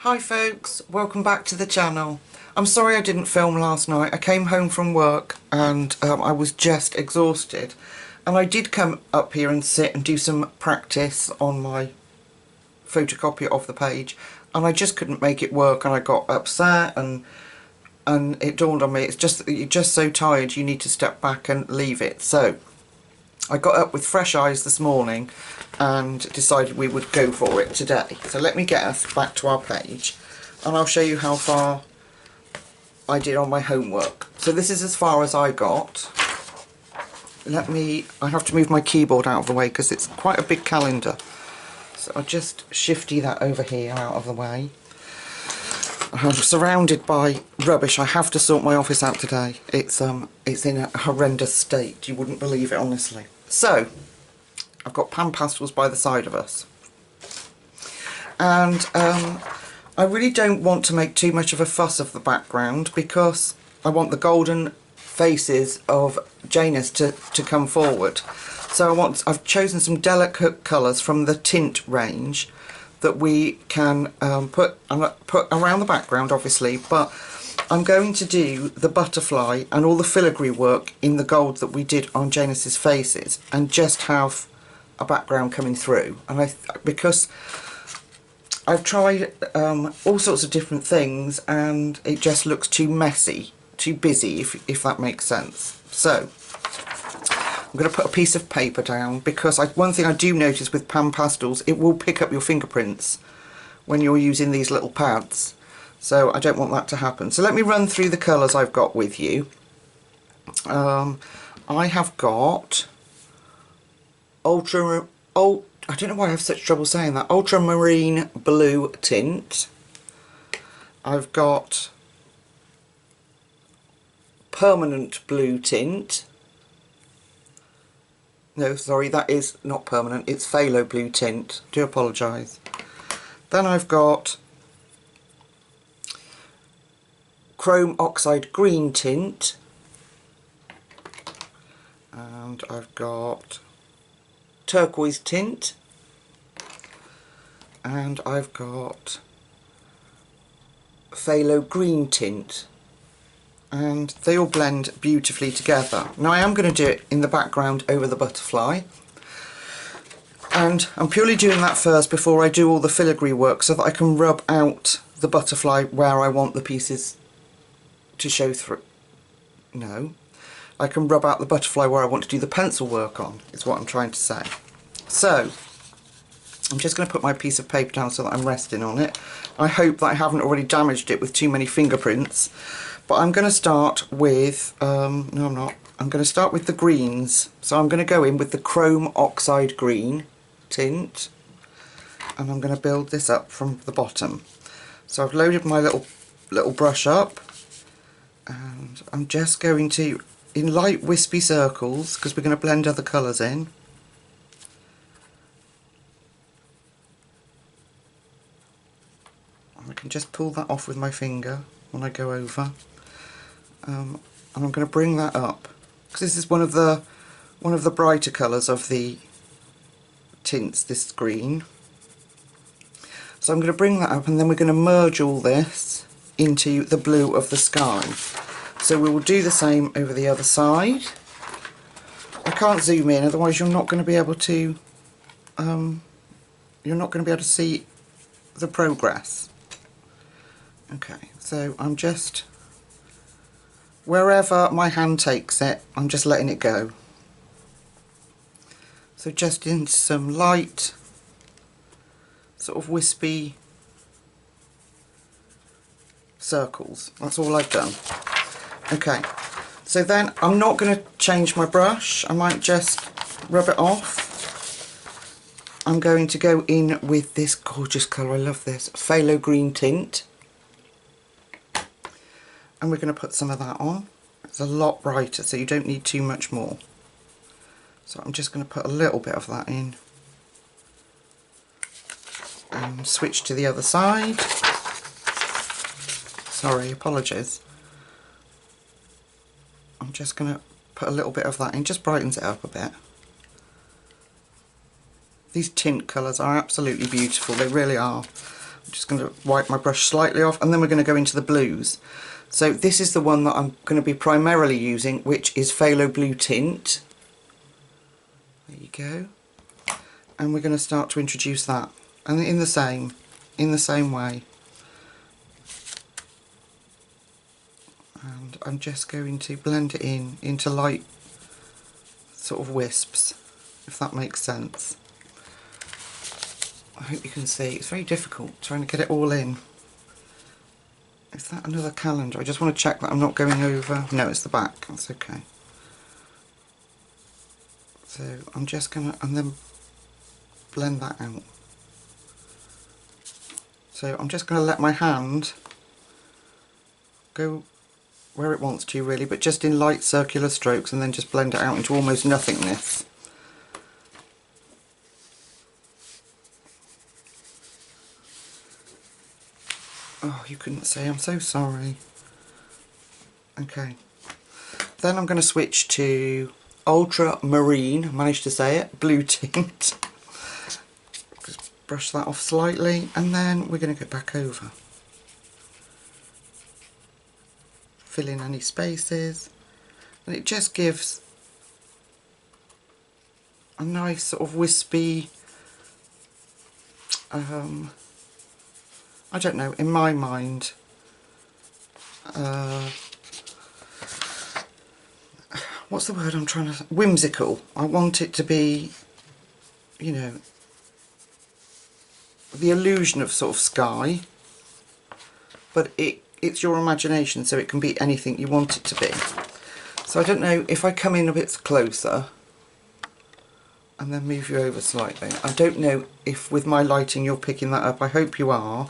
Hi folks, welcome back to the channel. I'm sorry I didn't film last night. I came home from work and I was just exhausted, and I did come up here and sit and do some practice on my photocopy of the page, and I just couldn't make it work, and I got upset, and it dawned on me, it's just that you're just so tired you need to step back and leave it. So I got up with fresh eyes this morning and decided we would go for it today. So let me get us back to our page and I'll show you how far I did on my homework. So this is as far as I got. I have to move my keyboard out of the way because it's quite a big calendar. So I'll just shifty that over here out of the way. I'm surrounded by rubbish. I have to sort my office out today. It's in a horrendous state. You wouldn't believe it, honestly. So I've got pan pastels by the side of us, and I really don't want to make too much of a fuss of the background because I want the golden faces of Janus to come forward. So I've chosen some delicate colours from the tint range that we can put around the background, obviously, but I'm going to do the butterfly and all the filigree work in the gold that we did on Janus's faces and just have a background coming through. And because I've tried all sorts of different things and it just looks too messy, too busy, if that makes sense. So I'm going to put a piece of paper down because one thing I do notice with pan pastels, it will pick up your fingerprints when you're using these little pads. So I don't want that to happen. So let me run through the colours I've got with you. I have got I don't know why I have such trouble saying that, ultramarine blue tint. I've got permanent blue tint. No, sorry, that is not permanent, it's phthalo blue tint. Do apologise. Then I've got chrome oxide green tint, and I've got turquoise tint, and I've got phthalo green tint, and they all blend beautifully together. Now I am going to do it in the background over the butterfly, and I'm purely doing that first before I do all the filigree work so that I can rub out the butterfly where I want the pieces to show through. No, I can rub out the butterfly where I want to do the pencil work on, is what I'm trying to say. So I'm just going to put my piece of paper down so that I'm resting on it. I hope that I haven't already damaged it with too many fingerprints, but I'm going to start with no, I'm not. I'm going to start with the greens. So I'm going to go in with the chrome oxide green tint, and I'm going to build this up from the bottom. So I've loaded my little brush up, and I'm just going to, in light wispy circles, because we're going to blend other colours in, I can just pull that off with my finger when I go over, and I'm going to bring that up because this is one of the brighter colours of the tints, this green. So I'm going to bring that up, and then we're going to merge all this into the blue of the sky. So we will do the same over the other side. I can't zoom in, otherwise you're not going to be able to see the progress. Okay, so I'm just, wherever my hand takes it, I'm just letting it go. So just in some light, sort of wispy circles. That's all I've done. Okay, so then I'm not going to change my brush. I might just rub it off. I'm going to go in with this gorgeous colour, I love this, phthalo green tint. And we're going to put some of that on. It's a lot brighter, so you don't need too much more. So I'm just going to put a little bit of that in. And switch to the other side. Sorry, apologies. I'm just going to put a little bit of that in, just brightens it up a bit. These tint colours are absolutely beautiful, they really are. I'm just going to wipe my brush slightly off, and then we're going to go into the blues. So this is the one that I'm going to be primarily using, which is Phthalo Blue Tint. There you go. And we're going to start to introduce that, and in the same way. And I'm just going to blend it into light sort of wisps, if that makes sense. I hope you can see. It's very difficult trying to get it all in. Is that another calendar? I just want to check that I'm not going over. No, it's the back. That's okay. So I'm just going to, and then blend that out. So I'm just going to let my hand go where it wants to, really, but just in light circular strokes, and then just blend it out into almost nothingness. Oh, you couldn't see, I'm so sorry. Okay. Then I'm going to switch to Ultramarine, I managed to say it, Blue Tint. Just brush that off slightly, and then we're going to go back over. Fill in any spaces, and it just gives a nice sort of wispy, I don't know, in my mind, what's the word I'm trying to, whimsical. I want it to be, you know, the illusion of sort of sky, but it's your imagination, so it can be anything you want it to be. So I don't know, if I come in a bit closer and then move you over slightly, I don't know if with my lighting you're picking that up. I hope you are.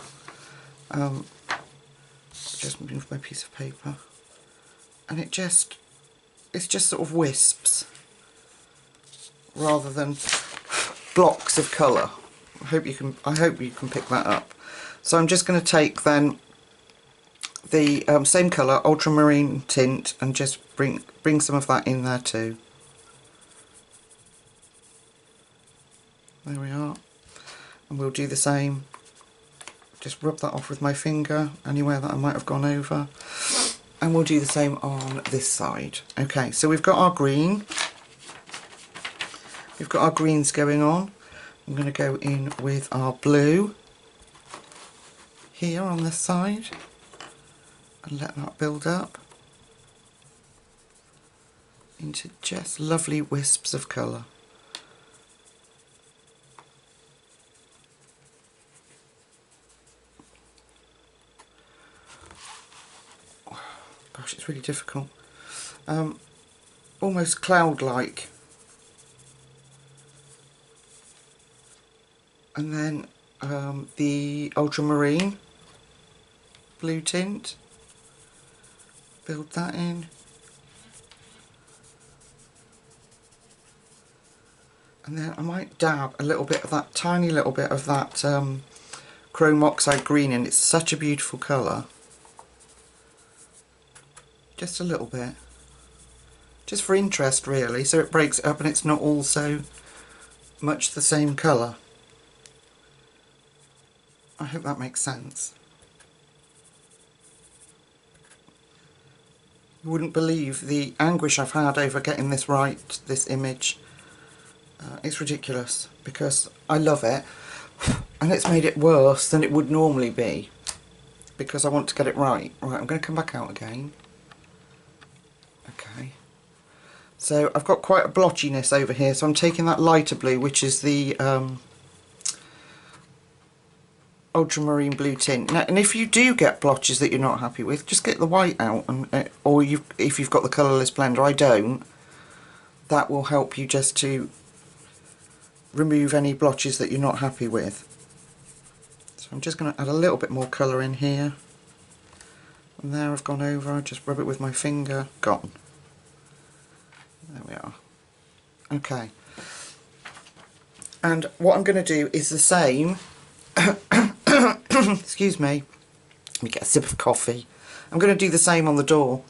Just move my piece of paper, and it's just sort of wisps rather than blocks of colour. I hope you can pick that up. So I'm just going to take then the same colour, Ultramarine Tint, and just bring some of that in there too. There we are. And we'll do the same. Just rub that off with my finger anywhere that I might have gone over. And we'll do the same on this side. Okay, so we've got our green. We've got our greens going on. I'm going to go in with our blue here on this side and let that build up into just lovely wisps of colour. Gosh, it's really difficult. Almost cloud-like. And then the Ultramarine Blue Tint. Build that in. And then I might dab a little bit of that, tiny little bit of that chrome oxide green in. It's such a beautiful colour. Just a little bit. Just for interest, really, so it breaks it up and it's not all so much the same colour. I hope that makes sense. You wouldn't believe the anguish I've had over getting this right, this image. It's ridiculous, because I love it, and it's made it worse than it would normally be, because I want to get it right. Right, I'm going to come back out again. Okay. So I've got quite a blotchiness over here, so I'm taking that lighter blue, which is the Ultramarine Blue Tint. Now, and if you do get blotches that you're not happy with, just get the white out, and or if you've got the colourless blender. I don't. That will help you just to remove any blotches that you're not happy with. So I'm just going to add a little bit more colour in here. And there I've gone over, I just rub it with my finger, gone. There we are. Okay. And what I'm going to do is the same. Excuse me. Let me get a sip of coffee. I'm going to do the same on the door,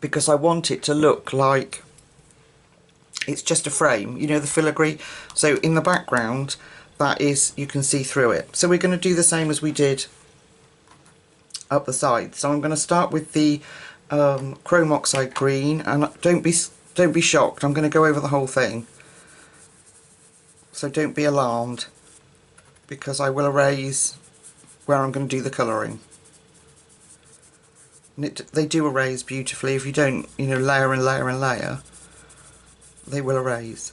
because I want it to look like it's just a frame, you know, the filigree. So in the background that is, you can see through it. So we're going to do the same as we did up the side. So I'm going to start with the chrome oxide green, and don't be shocked, I'm going to go over the whole thing, so don't be alarmed, because I will erase where I'm going to do the colouring. And they do erase beautifully. If you don't, you know, layer and layer and layer, they will erase.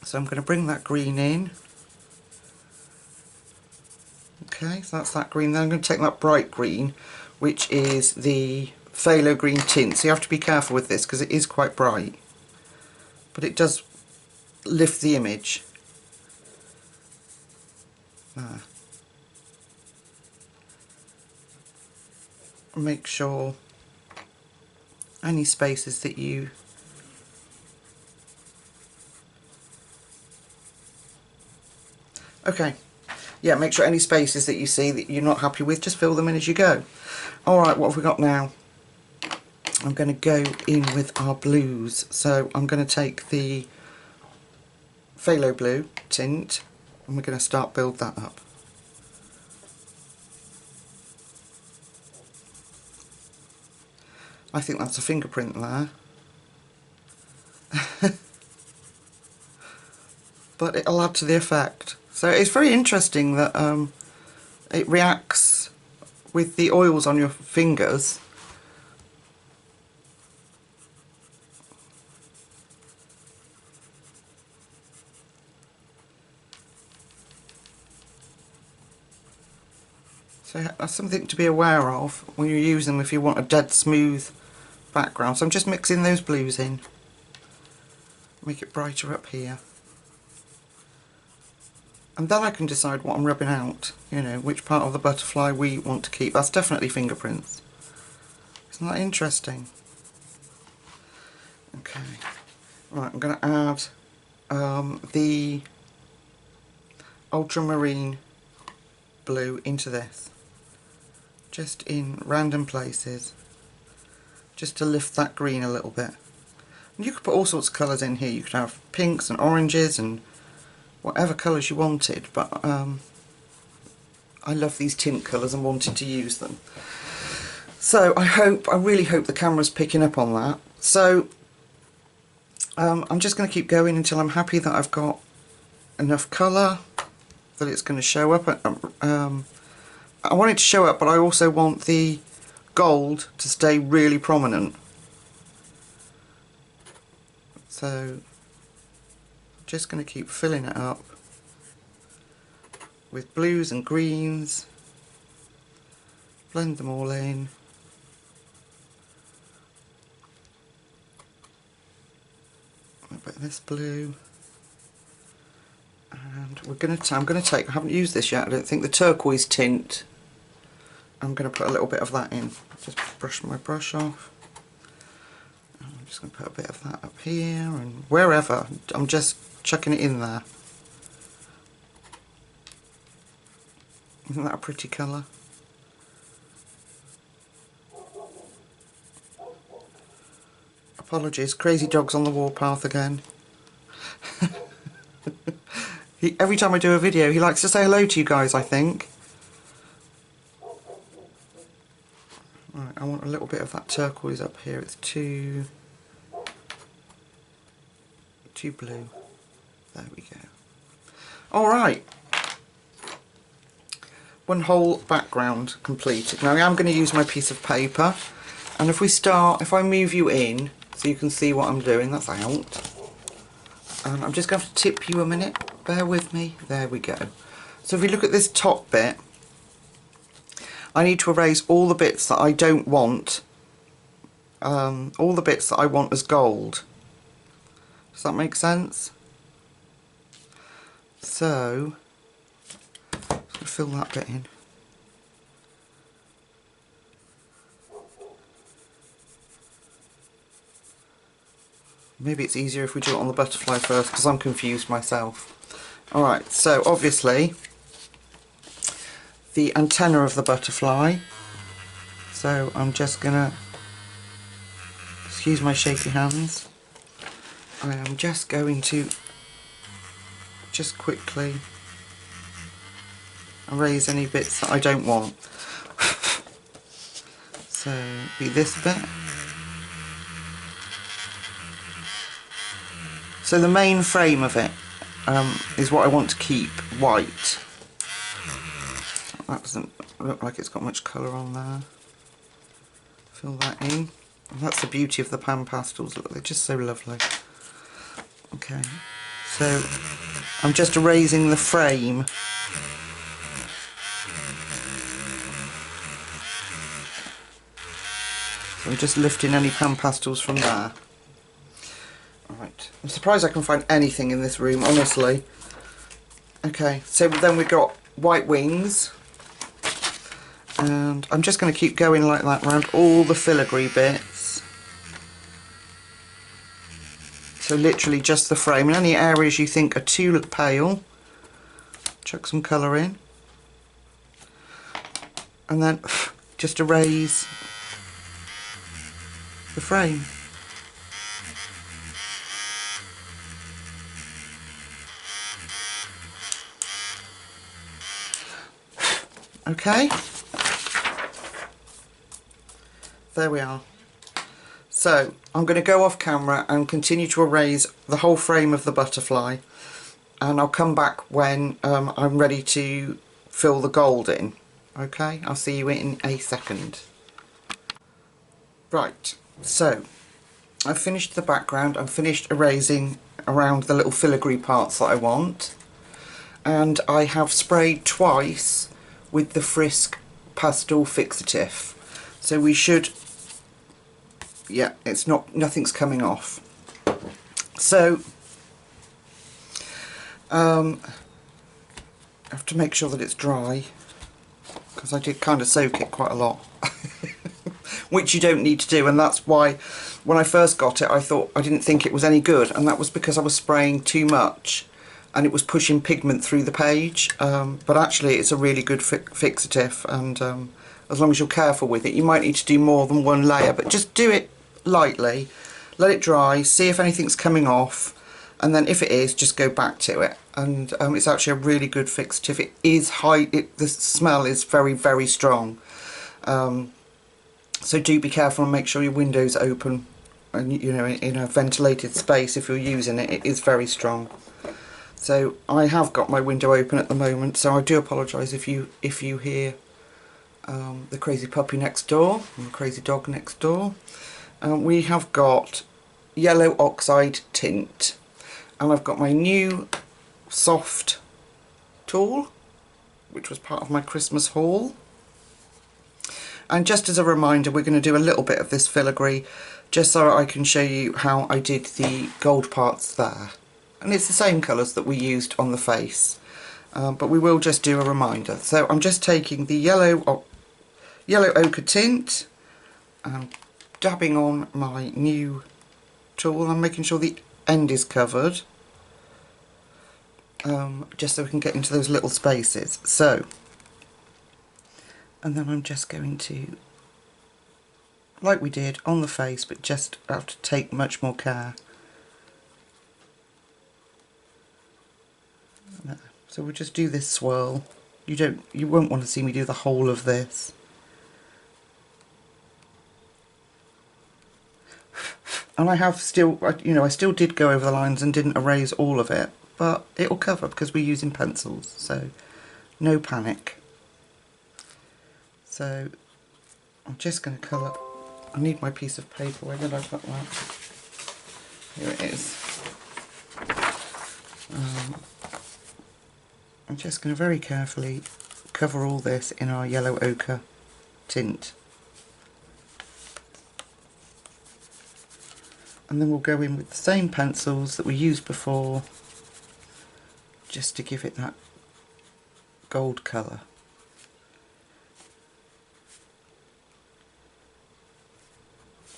So I'm going to bring that green in. Okay, so that's that green. Then I'm going to take that bright green, which is the phthalo green tint. So you have to be careful with this because it is quite bright, but it does lift the image. There. Make sure any spaces that you yeah, make sure any spaces that you see that you're not happy with, just fill them in as you go. Alright, what have we got now? I'm going to go in with our blues. So I'm going to take the phthalo blue tint and we're going to start build that up. I think that's a fingerprint there. But it'll add to the effect. So it's very interesting that it reacts with the oils on your fingers. So that's something to be aware of when you use them if you want a dead smooth background. So I'm just mixing those blues in. Make it brighter up here. And then I can decide what I'm rubbing out, you know, which part of the butterfly we want to keep. That's definitely fingerprints. Isn't that interesting? Okay. Right, I'm going to add the ultramarine blue into this. Just in random places. Just to lift that green a little bit. And you could put all sorts of colours in here. You could have pinks and oranges and whatever colours you wanted, but I love these tint colours and wanted to use them. So I really hope the camera's picking up on that. So I'm just going to keep going until I'm happy that I've got enough colour that it's going to show up. I want it to show up, but I also want the gold to stay really prominent. So just going to keep filling it up with blues and greens, blend them all in. A bit of this blue, and I'm going to take, I haven't used this yet, I don't think, the turquoise tint. I'm going to put a little bit of that in. Just brush my brush off. I'm just going to put a bit of that up here and wherever. I'm just chucking it in there. Isn't that a pretty colour? Apologies, crazy dog's on the warpath again. Every time I do a video he likes to say hello to you guys, I think. Right, I want a little bit of that turquoise up here. It's too blue. There we go. Alright. One whole background completed. Now I am going to use my piece of paper, and if I move you in so you can see what I'm doing, that's out. And I'm just going to have to tip you a minute, bear with me, there we go. So if we look at this top bit, I need to erase all the bits that I don't want, all the bits that I want as gold. Does that make sense? So, I'm going to fill that bit in. Maybe it's easier if we do it on the butterfly first, because I'm confused myself. Alright, so obviously the antenna of the butterfly. So I'm just gonna, excuse my shaky hands, I am just going to just quickly erase any bits that I don't want. So be this bit. So the main frame of it is what I want to keep white. That doesn't look like it's got much colour on there. Fill that in. And that's the beauty of the pan pastels. Look, they're just so lovely. Okay, so I'm just erasing the frame. So I'm just lifting any pan pastels from there. Right, I'm surprised I can find anything in this room, honestly. Okay, so then we've got white wings. And I'm just going to keep going like that around all the filigree bits. So literally just the frame. In any areas you think are too pale, chuck some colour in. And then just erase the frame. Okay. There we are. So I'm going to go off camera and continue to erase the whole frame of the butterfly, and I'll come back when I'm ready to fill the gold in. Okay, I'll see you in a second. Right, so I've finished the background. I've finished erasing around the little filigree parts that I want, and I have sprayed twice with the Frisk pastel fixative. So we should, yeah, it's not, nothing's coming off. So I have to make sure that it's dry, because I did kind of soak it quite a lot. Which you don't need to do, and that's why when I first got it I didn't think it was any good, and that was because I was spraying too much and it was pushing pigment through the page, but actually it's a really good fixative, and as long as you're careful with it. You might need to do more than one layer, but just do it lightly, let it dry, see if anything's coming off, and then if it is, just go back to it. And it's actually a really good fixative. It is the smell is very, very strong. So do be careful and make sure your window's open, and you know, in a ventilated space if you're using it. It is very strong. So I have got my window open at the moment, so I do apologise if you hear the crazy puppy next door and the crazy dog next door. We have got yellow oxide tint, and I've got my new soft tool, which was part of my Christmas haul. And just as a reminder, we're going to do a little bit of this filigree just so I can show you how I did the gold parts there. And it's the same colours that we used on the face, but we will just do a reminder. So I'm just taking the yellow ochre tint and dabbing on my new tool. I'm making sure the end is covered, just so we can get into those little spaces. So, and then I'm just going to, like we did on the face, but just have to take much more care. So we'll just do this swirl. You won't want to see me do the whole of this. And I have still, you know, I still did go over the lines and didn't erase all of it, but it'll cover because we're using pencils, so no panic. So I'm just going to colour. I need my piece of paper. Where did I put that? Here it is. I'm just going to very carefully cover all this in our yellow ochre tint. And then we'll go in with the same pencils that we used before, just to give it that gold colour.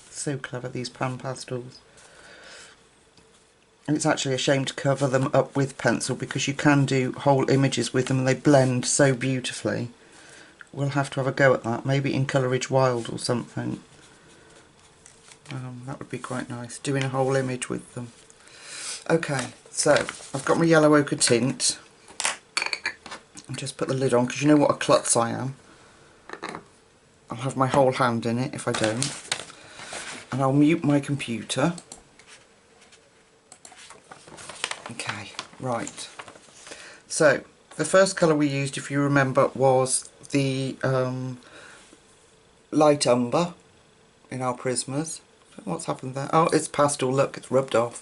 So clever, these pan pastels. And it's actually a shame to cover them up with pencil, because you can do whole images with them and they blend so beautifully. We'll have to have a go at that, maybe in Coleridge Wild or something. That would be quite nice, doing a whole image with them. Okay, so I've got my yellow ochre tint. And just put the lid on, because you know what a klutz I am. I'll have my whole hand in it if I don't. And I'll mute my computer. Okay, right. So, the first colour we used, if you remember, was the light umber in our Prismas. What's happened there? Oh, it's pastel, look, it's rubbed off.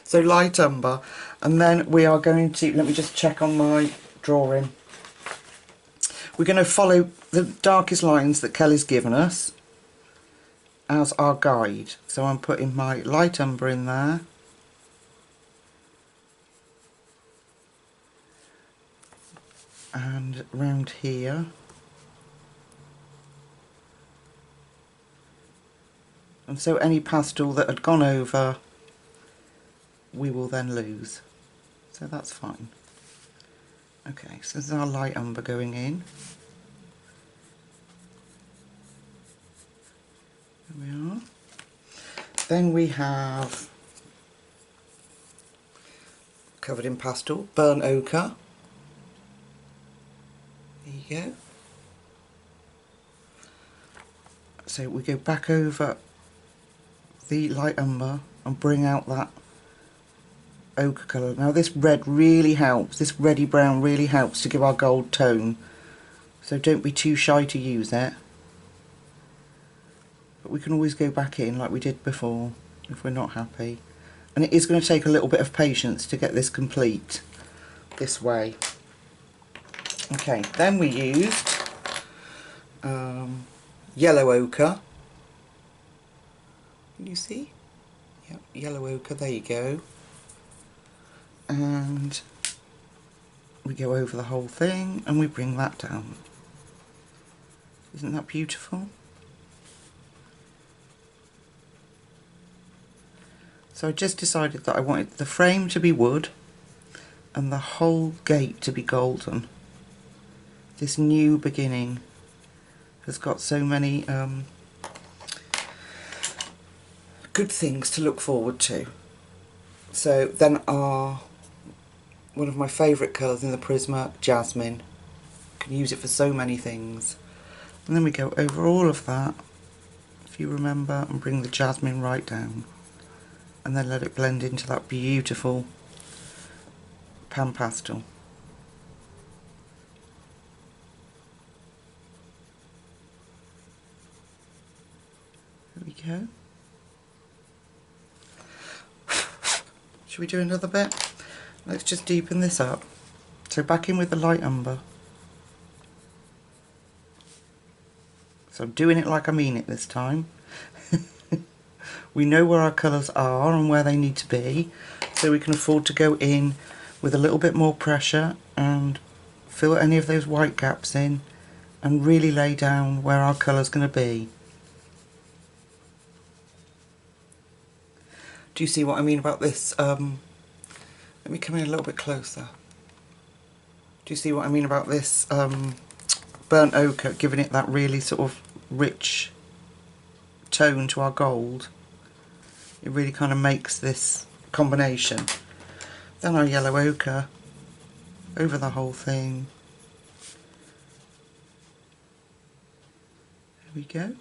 So light umber, and then we are going to, let me just check on my drawing. We're going to follow the darkest lines that Kelly's given us as our guide. So I'm putting my light umber in there. And round here. And so any pastel that had gone over, we will then lose. So that's fine. Okay, so this is our light umber going in. There we are. Then we have, covered in pastel, burnt ochre. There you go. So we go back over the light umber and bring out that ochre colour. Now this red really helps, this reddy brown really helps to give our gold tone, so don't be too shy to use it. But we can always go back in like we did before if we're not happy. And it is going to take a little bit of patience to get this complete this way. Okay, then we used yellow ochre. Can you see? Yep, yellow ochre, there you go. And we go over the whole thing and we bring that down. Isn't that beautiful? So I just decided that I wanted the frame to be wood and the whole gate to be golden. This new beginning has got so many good things to look forward to. So then one of my favourite colours in the Prisma, jasmine. You can use it for so many things. And then we go over all of that, if you remember, and bring the jasmine right down. And then let it blend into that beautiful pan pastel. There we go. Should we do another bit? Let's just deepen this up. So back in with the light umber. So I'm doing it like I mean it this time. We know where our colours are and where they need to be, so we can afford to go in with a little bit more pressure and fill any of those white gaps in and really lay down where our colour's going to be. Do you see what I mean about this? Let me come in a little bit closer. Do you see what I mean about this burnt ochre, giving it that really sort of rich tone to our gold? It really kind of makes this combination. Then our yellow ochre over the whole thing. There we go.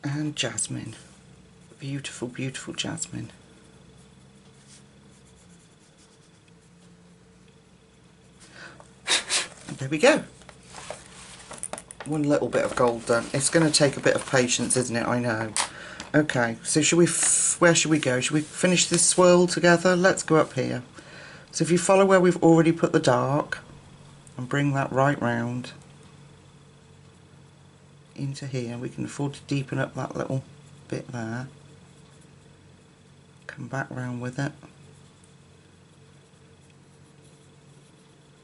And jasmine. Beautiful, beautiful jasmine. And there we go. One little bit of gold done. It's going to take a bit of patience, isn't it? I know. Okay, so where should we go? Should we finish this swirl together? Let's go up here. So if you follow where we've already put the dark and bring that right round into here, we can afford to deepen up that little bit there. Come back round with it.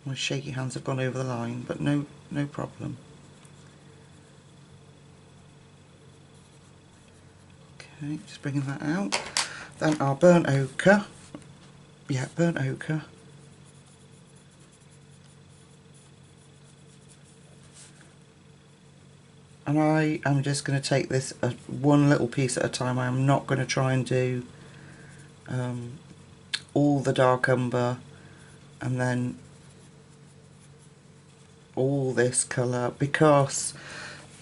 My shaky hands have gone over the line, but no problem. Okay, just bringing that out. Then our burnt ochre. Yeah, burnt ochre. And I am just going to take this one little piece at a time. I am not going to try and do all the dark umber and then all this colour, because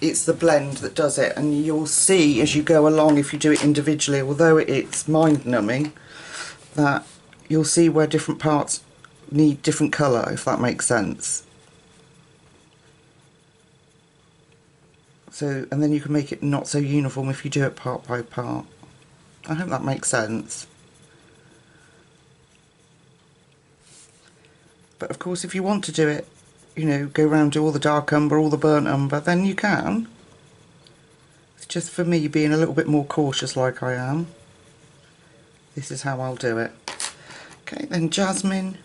it's the blend that does it, and you'll see as you go along, if you do it individually, although it's mind-numbing, that you'll see where different parts need different colour, if that makes sense. So, and then you can make it not so uniform if you do it part by part. I hope that makes sense. But of course, if you want to do it, you know, go round, do all the dark umber, all the burnt umber, then you can. It's just for me being a little bit more cautious like I am. This is how I'll do it. Okay, then jasmine.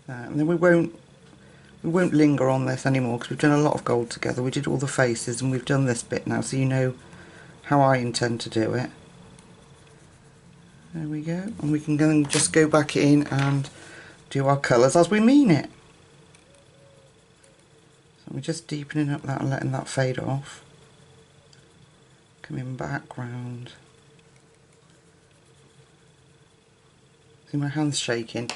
And then we won't linger on this anymore, because we've done a lot of gold together. We did all the faces and we've done this bit now, so you know how I intend to do it. There we go, and we can then just go back in and do our colours as we mean it. So we're just deepening up that and letting that fade off. Coming back round. See, my hand's shaking.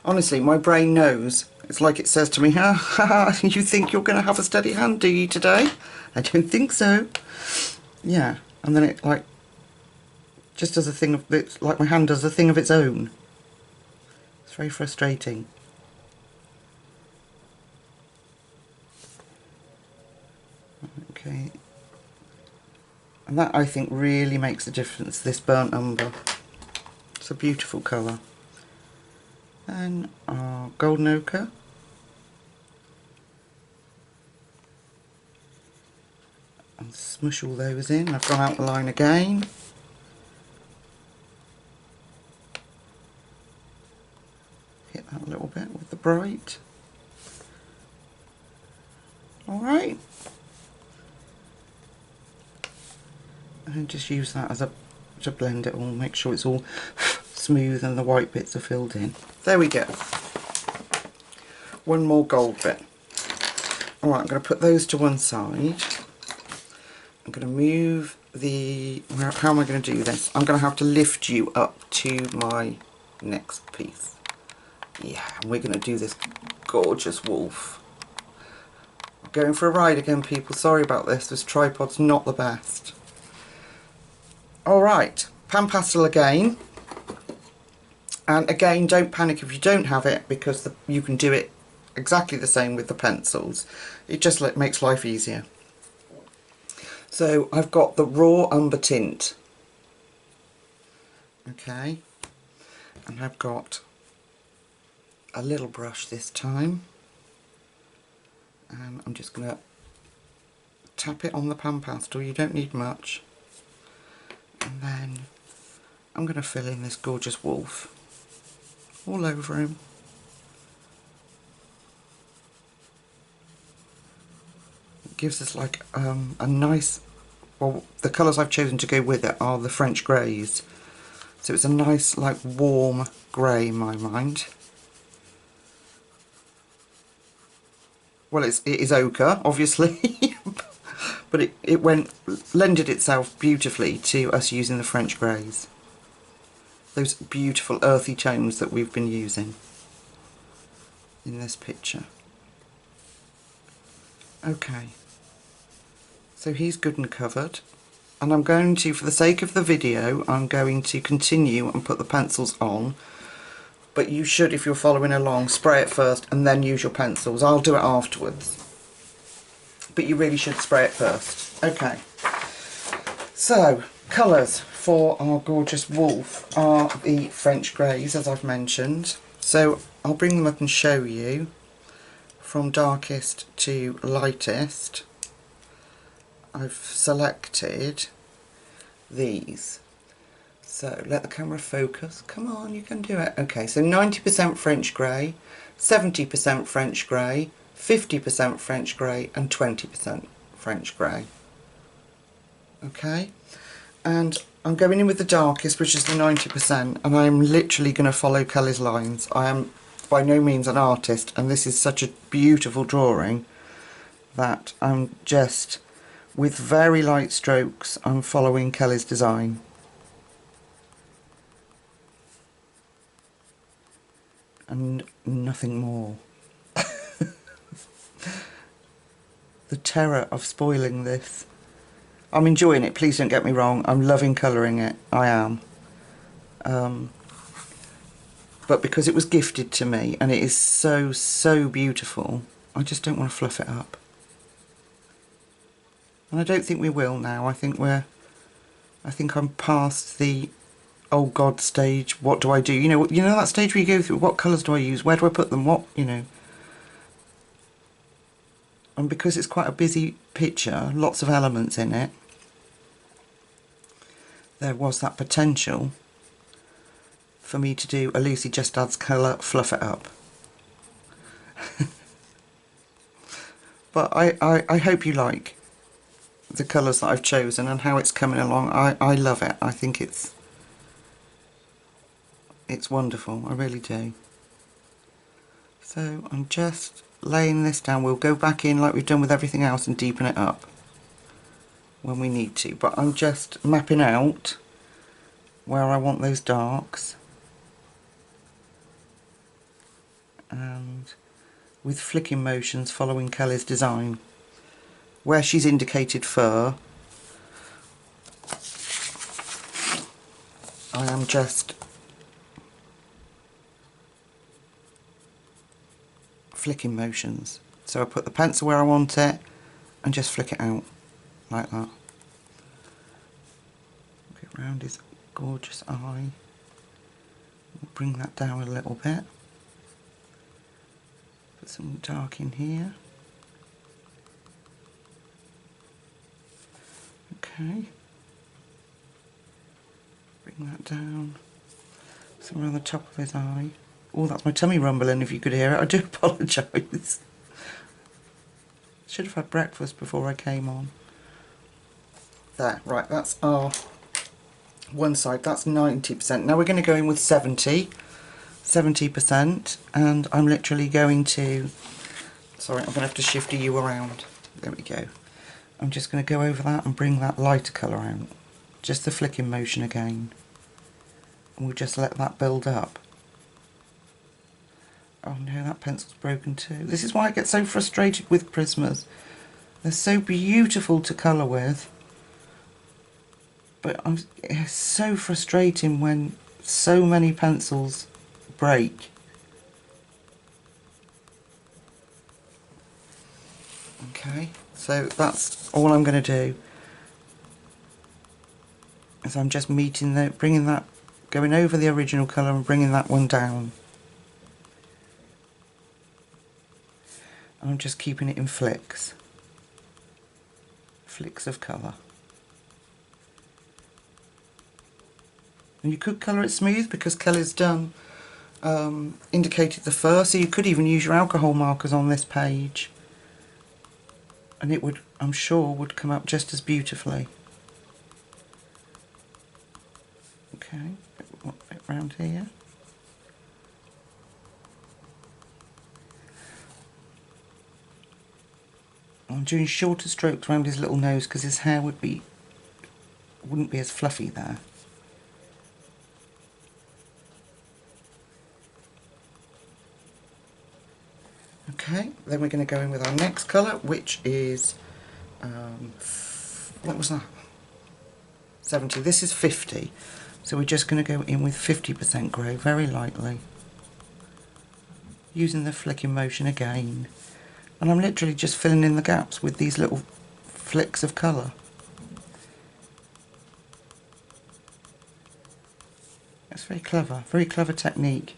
Honestly, my brain knows. It's like it says to me, ha ha ha, you think you're going to have a steady hand, do you, today? I don't think so. Yeah, and then it like just does a thing of it's like my hand does a thing of its own. It's very frustrating. Okay, and that I think really makes a difference, this burnt umber. It's a beautiful colour. Then our golden ochre. And smush all those in. I've gone out the line again. Hit that a little bit with the bright. Alright. And just use that as a to blend it all, make sure it's all smooth and the white bits are filled in. There we go. One more gold bit. Alright, I'm going to put those to one side. I'm going to move the... How am I going to do this? I'm going to have to lift you up to my next piece. Yeah, and we're going to do this gorgeous wolf. I'm going for a ride again, people. Sorry about this. This tripod's not the best. Alright, pan pastel again. And again, don't panic if you don't have it, because you can do it exactly the same with the pencils. It just makes life easier. So I've got the raw umber tint. Okay. And I've got a little brush this time. And I'm just going to tap it on the pan pastel. You don't need much. And then I'm going to fill in this gorgeous wolf all over him. It gives us like a nice, well, the colours I've chosen to go with it are the French greys. So it's a nice, like, warm grey in my mind. Well, it is ochre, obviously, but it lended itself beautifully to us using the French greys. Those beautiful earthy tones that we've been using in this picture. Okay, so he's good and covered, and I'm going to, for the sake of the video, I'm going to continue and put the pencils on, but you should, if you're following along, spray it first and then use your pencils. I'll do it afterwards, but you really should spray it first. Okay, so colours for our gorgeous wolf are the French greys, as I've mentioned. So I'll bring them up and show you from darkest to lightest. I've selected these. So let the camera focus. Come on, you can do it. Okay, so 90% French grey, 70% French grey, 50% French grey and 20% French grey. Okay, and I'm going in with the darkest, which is the 90%, and I'm literally going to follow Kelly's lines. I am by no means an artist, and this is such a beautiful drawing that I'm just with very light strokes, I'm following Kelly's design. And nothing more. The terror of spoiling this. I'm enjoying it, please don't get me wrong. I'm loving colouring it, I am. But because it was gifted to me and it is so, so beautiful, I just don't want to fluff it up. And I don't think we will now. I think I'm past the oh God stage. What do I do? You know that stage where you go through, what colours do I use? Where do I put them? What, you know. And because it's quite a busy picture, lots of elements in it, there was that potential for me to do a Lucy Just Adds Colour, fluff it up. But I hope you like the colours that I've chosen and how it's coming along. I love it. I think it's wonderful. I really do. So I'm just laying this down. We'll go back in like we've done with everything else and deepen it up when we need to. But I'm just mapping out where I want those darks. And with flicking motions following Kelly's design. Where she's indicated fur, I am just flicking motions. So I put the pencil where I want it and just flick it out like that. Get round his gorgeous eye. We'll bring that down a little bit. Put some dark in here. Okay. Bring that down. Somewhere on the top of his eye. Oh, that's my tummy rumbling if you could hear it. I do apologise. Should have had breakfast before I came on. There, right, that's our one side. That's 90%. Now we're going to go in with 70%, and I'm literally going to, sorry, I'm going to have to shift you around. There we go. I'm just going to go over that and bring that lighter colour out. Just the flicking motion again. And we'll just let that build up. Oh no, that pencil's broken too. This is why I get so frustrated with Prismas. They're so beautiful to colour with. But it's so frustrating when so many pencils break. Okay, so that's all I'm going to do. Is I'm just meeting the, bringing that, going over the original colour and bringing that one down. And I'm just keeping it in flicks. Flicks of colour. And you could colour it smooth because Kelly's done indicated the fur, so you could even use your alcohol markers on this page and it would, I'm sure, would come up just as beautifully. Okay, a bit round here. I'm doing shorter strokes around his little nose because his hair wouldn't be as fluffy there. Okay, then we're going to go in with our next colour, which is, what was that? 70. This is 50. So we're just going to go in with 50% grey, very lightly. Using the flicking motion again. And I'm literally just filling in the gaps with these little flicks of colour. It's very clever technique.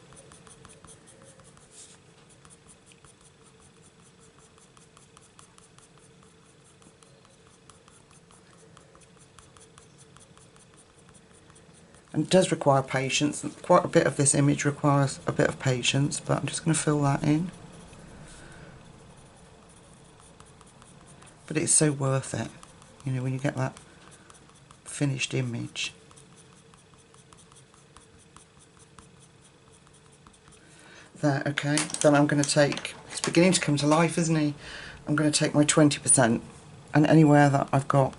And it does require patience. Quite a bit of this image requires a bit of patience, but I'm just going to fill that in. But it's so worth it, you know, when you get that finished image. There, okay. Then I'm going to take, he's beginning to come to life, isn't he? I'm going to take my 20% and anywhere that I've got.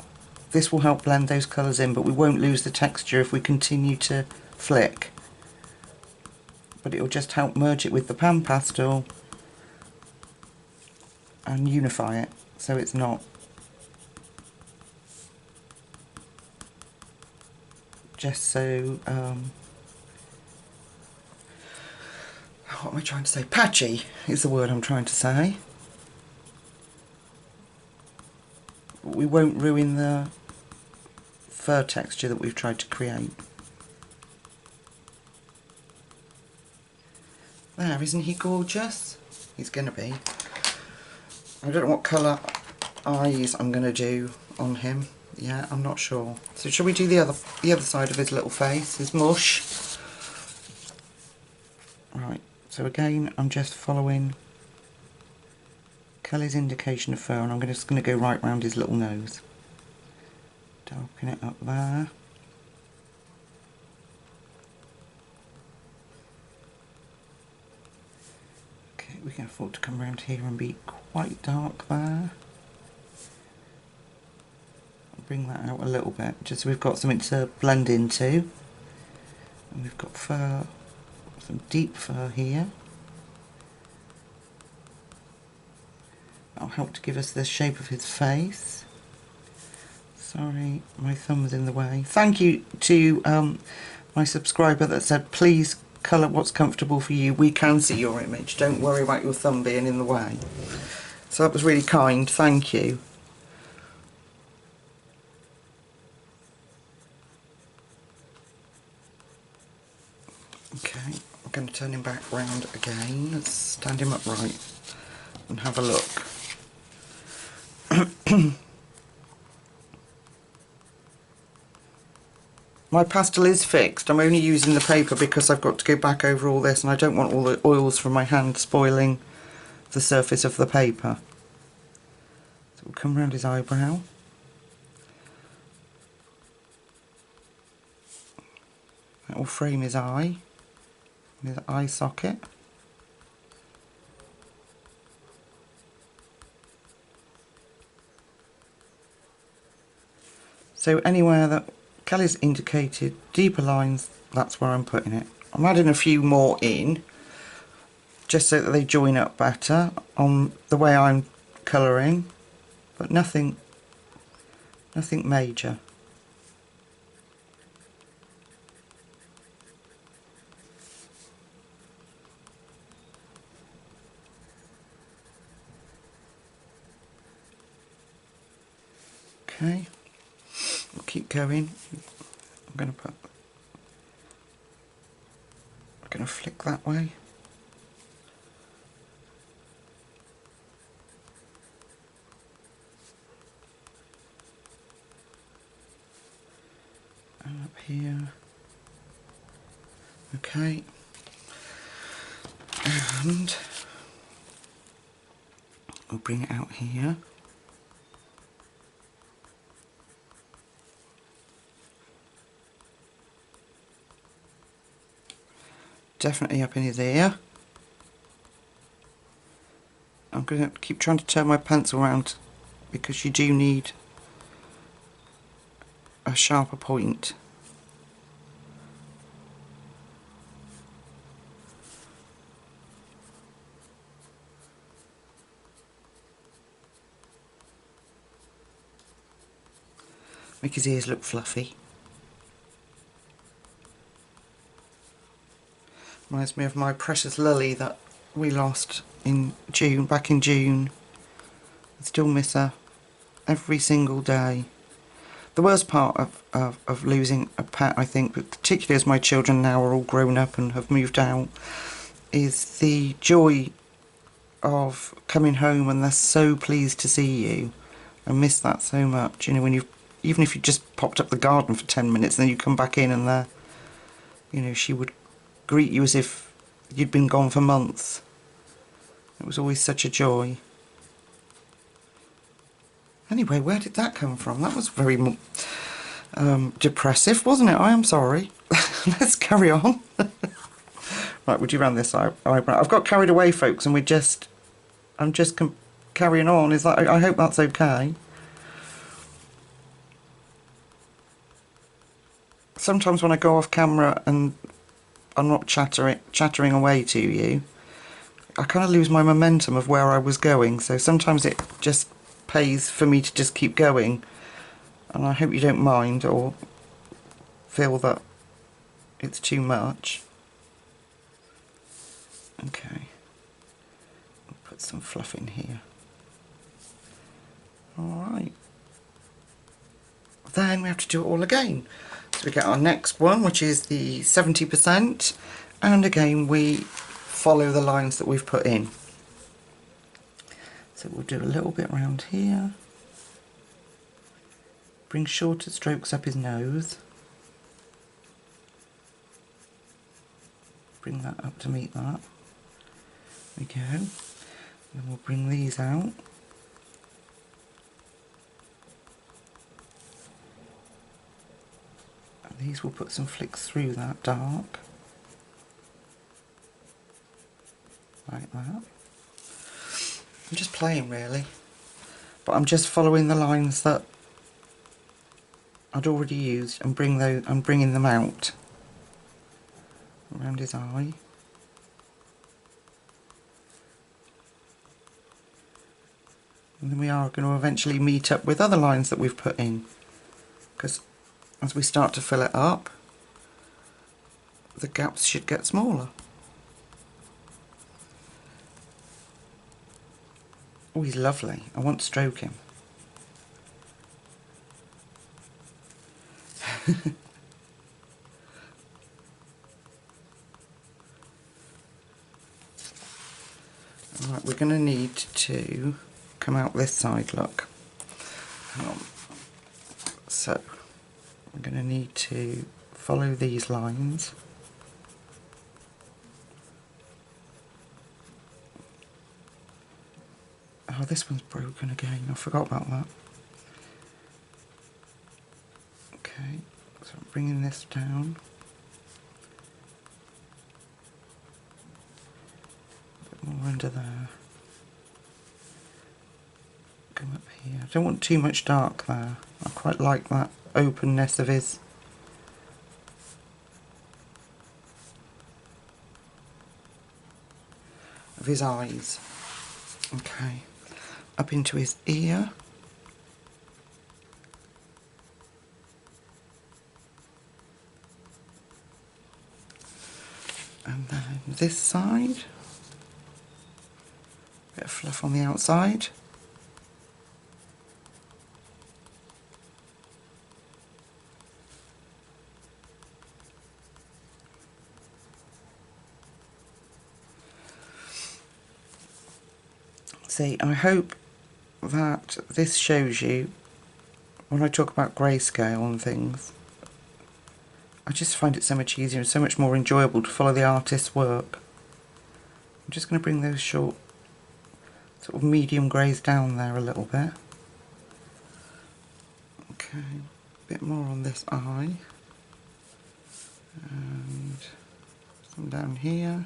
This will help blend those colours in, but we won't lose the texture if we continue to flick. But it'll just help merge it with the pan pastel and unify it, so it's not just so, what am I trying to say? Patchy is the word I'm trying to say. We won't ruin the fur texture that we've tried to create. There, isn't he gorgeous? He's going to be. I don't know what colour eyes I'm going to do on him. Yeah, I'm not sure. So shall we do the other side of his little face, his mush? Right, so again I'm just following Kelly's indication of fur, and I'm just going to go right round his little nose. Darken it up there. Okay, we can afford to come around here and be quite dark there. Bring that out a little bit, just so we've got something to blend into. And we've got fur, some deep fur here. That'll help to give us the shape of his face. Sorry, my thumb was in the way. Thank you to my subscriber that said, please colour what's comfortable for you. We can see your image. Don't worry about your thumb being in the way. So that was really kind. Thank you. Okay, I'm going to turn him back round again. Let's stand him upright and have a look. My pastel is fixed. I'm only using the paper because I've got to go back over all this, and I don't want all the oils from my hand spoiling the surface of the paper. So we'll come around his eyebrow. That will frame his eye. His eye socket. So anywhere that Kelly's indicated deeper lines, that's where I'm putting it. I'm adding a few more in, just so that they join up better on the way I'm colouring, but nothing major. Okay, we'll keep going. I'm going to flick that way. And up here. Okay. And we'll bring it out here. Definitely up in his ear. I'm going to keep trying to turn my pencil around because you do need a sharper point. Make his ears look fluffy. Reminds me of my precious Lily that we lost in June, back in June. I still miss her every single day. The worst part of losing a pet, I think, but particularly as my children now are all grown up and have moved out, is the joy of coming home and they're so pleased to see you. I miss that so much. You know, when even if you just popped up the garden for 10 minutes and then you come back in and they're, you know, she would greet you as if you'd been gone for months. It was always such a joy. Anyway, where did that come from? That was very depressive, wasn't it? I am sorry. Let's carry on. Right, would you run this eyebrow? I've got carried away, folks, and I'm just carrying on. Is that? I hope that's okay. sometimes when I go off camera and I'm not chattering away to you, I kind of lose my momentum of where I was going, so sometimes it just pays for me to just keep going, and I hope you don't mind or feel that it's too much. Okay, I'll put some fluff in here. Alright, then we have to do it all again. So we get our next one, which is the 70%, and again we follow the lines that we've put in. So we'll do a little bit around here, bring shorter strokes up his nose, bring that up to meet that. There we go. Then we'll bring these out. And these will put some flicks through that dark. Like that. I'm just playing really, but I'm just following the lines that I'd already used and I'm bringing them out around his eye. And then we are going to eventually meet up with other lines that we've put in, because as we start to fill it up, the gaps should get smaller. Oh, he's lovely. I want to stroke him. Alright, we're going to need to come out this side, look. So, we're going to need to follow these lines. Oh, this one's broken again. I forgot about that. Okay, so I'm bringing this down. A bit more under there. Come up here. I don't want too much dark there. I quite like that openness of his eyes. Okay. Up into his ear, and then this side, bit of fluff on the outside, see, I hope that this shows you, when I talk about grayscale and things, I just find it so much easier and so much more enjoyable to follow the artist's work. I'm just going to bring those short, sort of medium greys down there a little bit. Okay, a bit more on this eye, and some down here.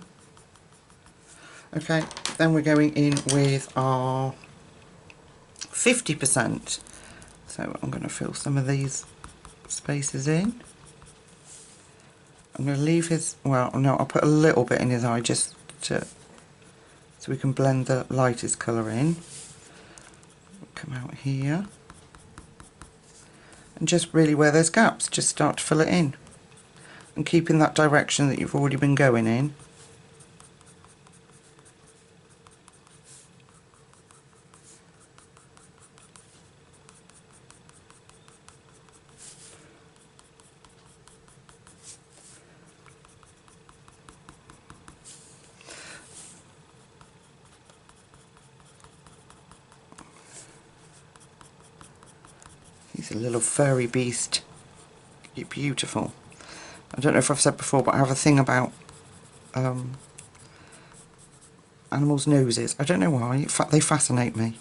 Okay, then we're going in with our 50%. So I'm going to fill some of these spaces in. I'm going to leave his, well no, I'll put a little bit in his eye just to, so we can blend the lightest colour in. Come out here. And just really where there's gaps, just start to fill it in. And keep in that direction that you've already been going in. He's a little furry beast. You're beautiful. I don't know if I've said before, but I have a thing about animals' noses. I don't know why. They fascinate me.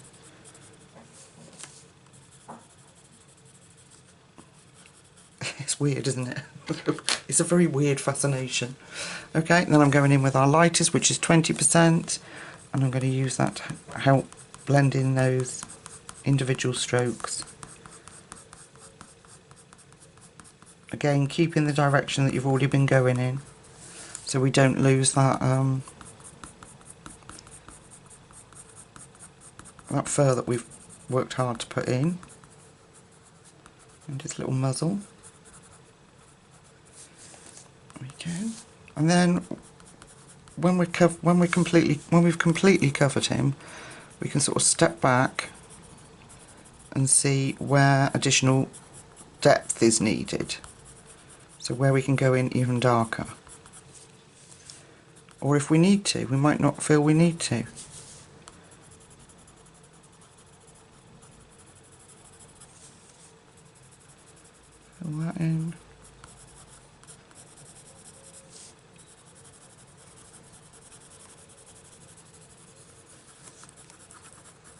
It's weird, isn't it? It's a very weird fascination. Okay, then I'm going in with our lightest, which is 20%, and I'm going to use that to help blend in those individual strokes Again, keep in the direction that you've already been going in, so we don't lose that that fur that we've worked hard to put in, and his little muzzle. There we go. And then when we've completely covered him, we can sort of step back and see where additional depth is needed. So where we can go in even darker. Or if we need to, we might not feel we need to. Fill that in.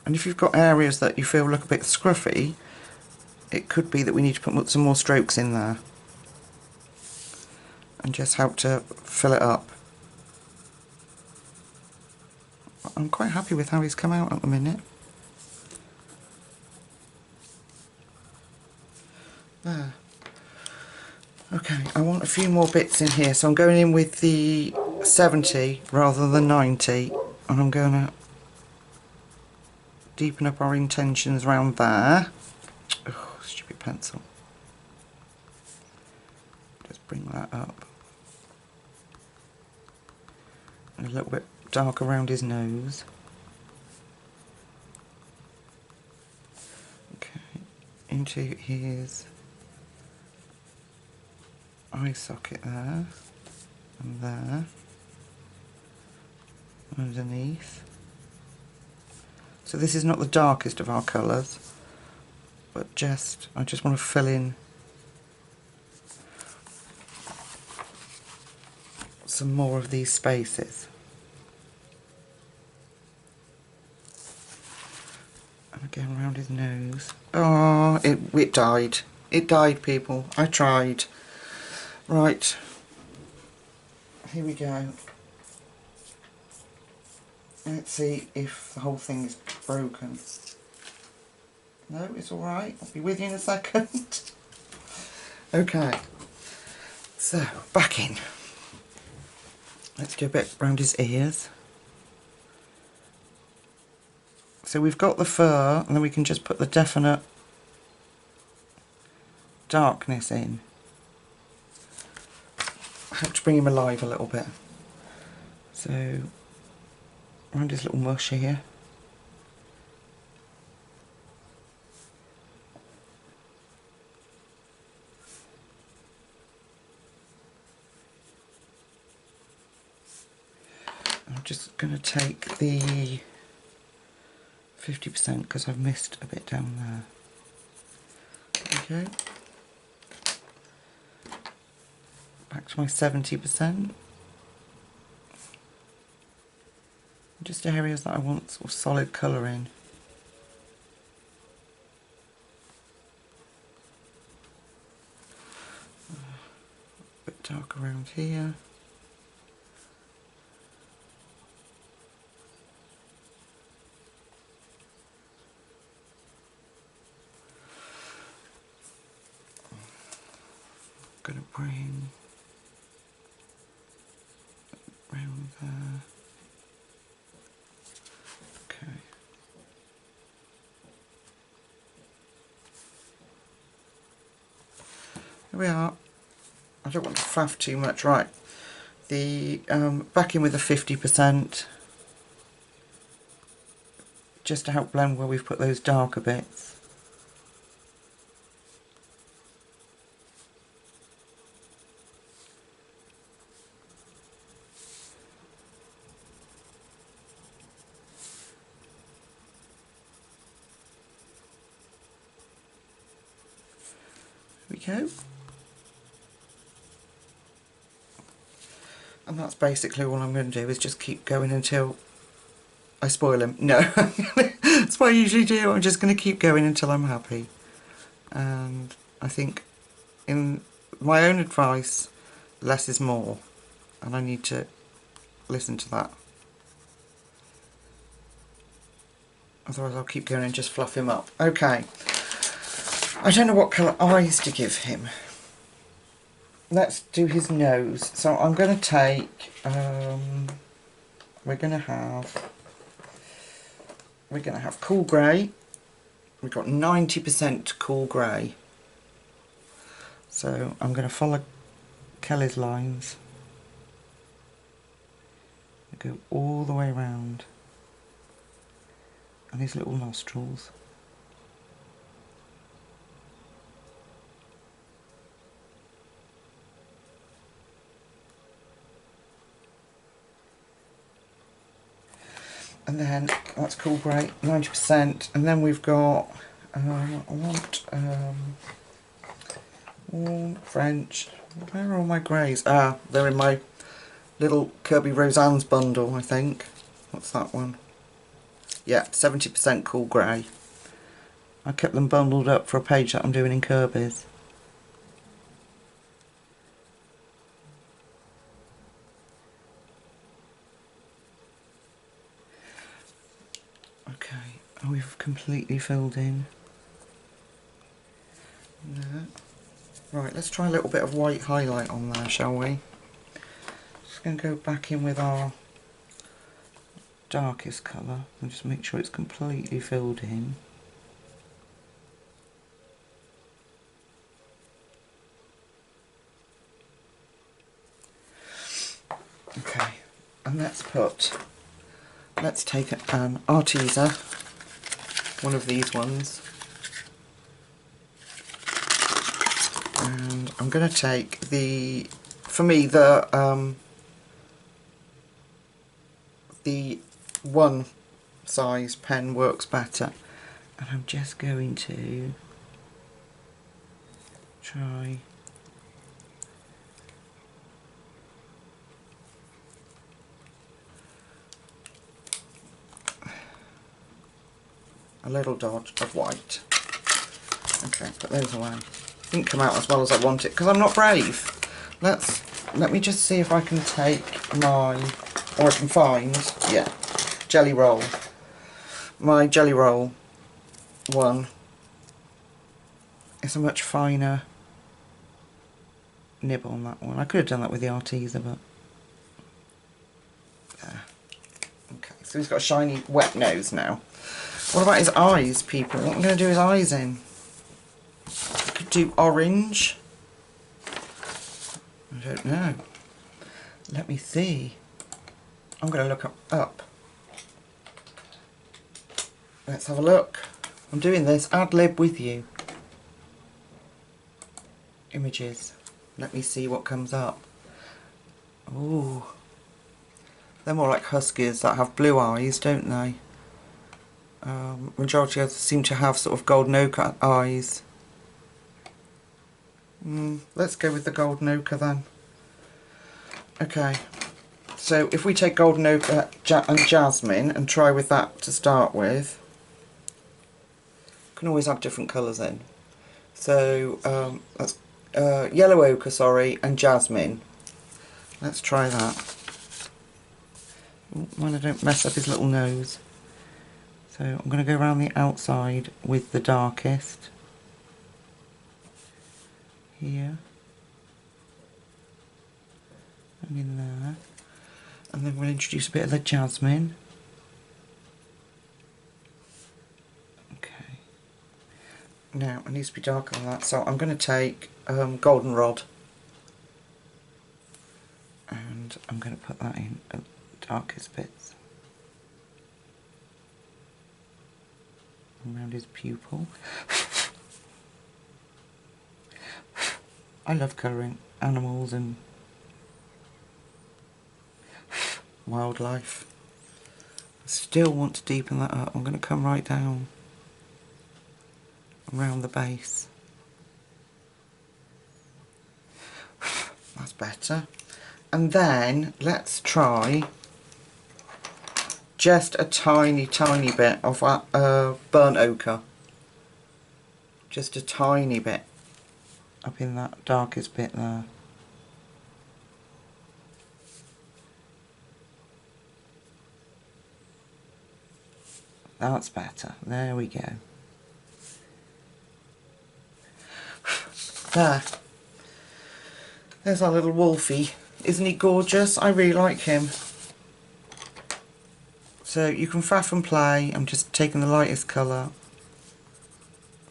And if you've got areas that you feel look a bit scruffy, it could be that we need to put some more strokes in there and just help to fill it up. I'm quite happy with how he's come out at the minute. There. Okay, I want a few more bits in here, so I'm going in with the 70 rather than 90, and I'm going to deepen up our intentions around there. Oh, stupid pencil. Just bring that up. And a little bit dark around his nose. Okay, into his eye socket there, and there, underneath. So this is not the darkest of our colours, but I just want to fill in some more of these spaces. And again around his nose. Oh, it died. It died, people. I tried. Right. Here we go. Let's see if the whole thing is broken. No, it's alright. I'll be with you in a second. Okay. So, back in. Let's do a bit around his ears. So we've got the fur, and then we can just put the definite darkness in. I have to bring him alive a little bit. So, around his little mush here. I'm just going to take the 50% because I've missed a bit down there. Okay. Back to my 70%. Just areas that I want sort of solid colour in. A bit dark around here. I'm going to bring around there. Okay. Here we are. I don't want to faff too much. Right. The back in with the 50%, just to help blend where we've put those darker bits. There we go. And that's basically all I'm going to do, is just keep going until I spoil him. No, that's what I usually do. I'm just going to keep going until I'm happy. And I think, in my own advice, less is more. And I need to listen to that. Otherwise I'll keep going and just fluff him up. Okay. I don't know what colour eyes to give him. let's do his nose. So I'm going to take, we're going to have cool grey. We've got 90% cool grey. So I'm going to follow Kelly's lines. Go all the way around. And his little nostrils. And then that's cool grey, 90%. And then we've got, I want warm French. Where are all my greys? Ah, they're in my little Kirby Roseanne's bundle, I think. What's that one? Yeah, 70% cool grey. I kept them bundled up for a page that I'm doing in Kirby's. Okay, oh, we've completely filled in. There. Right, let's try a little bit of white highlight on there, shall we? Just going to go back in with our darkest colour and just make sure it's completely filled in. Okay, and let's take an Arteza, one of these ones, and I'm going to take for me the one size pen works better, and I'm just going to try a little dodge of white. Okay, put those away. Didn't come out as well as I wanted because I'm not brave. Let me just see if I can take or I can find, yeah, Jelly Roll. My Jelly Roll one is a much finer nib on that one. I could have done that with the Arteza, but yeah. Okay, so he's got a shiny wet nose now. What about his eyes, people? What am I going to do his eyes in? I could do orange. I don't know. Let me see. I'm going to look up. Let's have a look. I'm doing this ad lib with you. Images. Let me see what comes up. Ooh. They're more like huskies that have blue eyes, don't they? Majority of them seem to have sort of golden ochre eyes. Let's go with the golden ochre then. Okay, so if we take golden ochre and jasmine and try with that to start with, you can always add different colours in. So that's yellow ochre, sorry, and jasmine. Let's try that. Mind I don't mess up his little nose. So I'm going to go around the outside with the darkest. Here. And in there. And then we'll introduce a bit of the jasmine. Okay. Now, it needs to be darker than that, so I'm going to take goldenrod. And I'm going to put that in at the darkest bits. Around his pupil. I love colouring animals and wildlife. I still want to deepen that up. I'm going to come right down around the base. That's better. And then let's try just a tiny bit of burnt ochre. Just a tiny bit up in that darkest bit there. That's better. There we go. There. There's our little Wolfie. Isn't he gorgeous? I really like him. So you can faff and play. I'm just taking the lightest colour.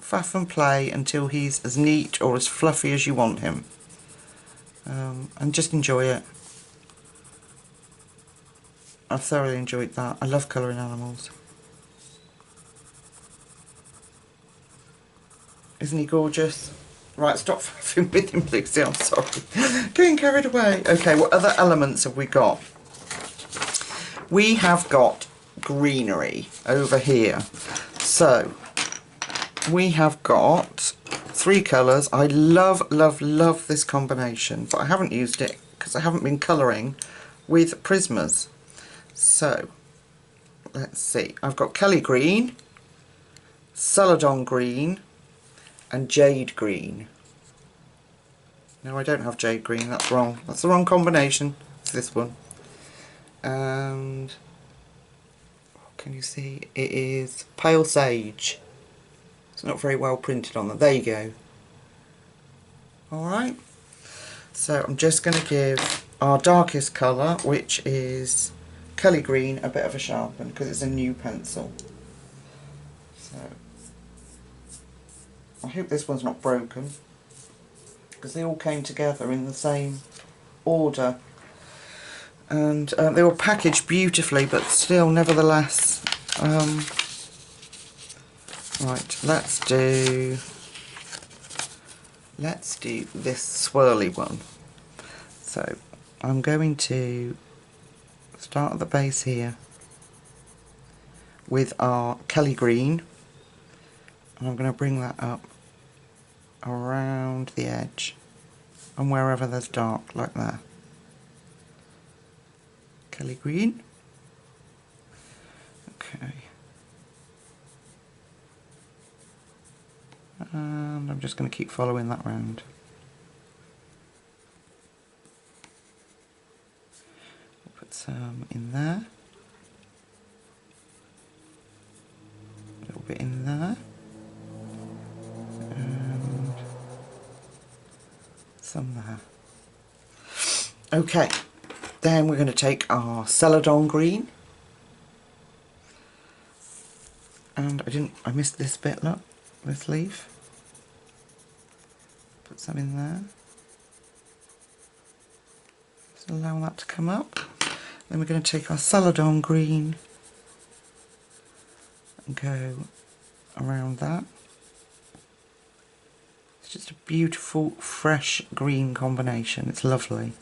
Faff and play until he's as neat or as fluffy as you want him. And just enjoy it. I've thoroughly enjoyed that. I love colouring animals. Isn't he gorgeous? Right, stop faffing with him, Lucy, I'm sorry. Getting carried away. Okay, what other elements have we got? We have got greenery over here. So, we have got 3 colours. I love, love, love this combination, but I haven't used it because I haven't been colouring with Prismas. So, let's see. I've got Kelly green, Celadon green, and jade green. No, I don't have jade green, that's wrong. That's the wrong combination. It's this one. And what can you see? It is pale sage. It's not very well printed on that. There you go. Alright. So I'm just going to give our darkest colour, which is Kelly green, a bit of a sharpen because it's a new pencil. So I hope this one's not broken because they all came together in the same order, and they were packaged beautifully, but still nevertheless. Right, let's do this swirly one. So I'm going to start at the base here with our Kelly green, and I'm going to bring that up around the edge and wherever there's dark, like that. Kelly green. Okay. And I'm just going to keep following that round. We'll put some in there. A little bit in there. And some there. Okay. Then we're going to take our Celadon green. And I missed this bit, look. This leaf. Put some in there. Just allow that to come up. Then we're going to take our Celadon green and go around that. It's just a beautiful, fresh green combination. It's lovely.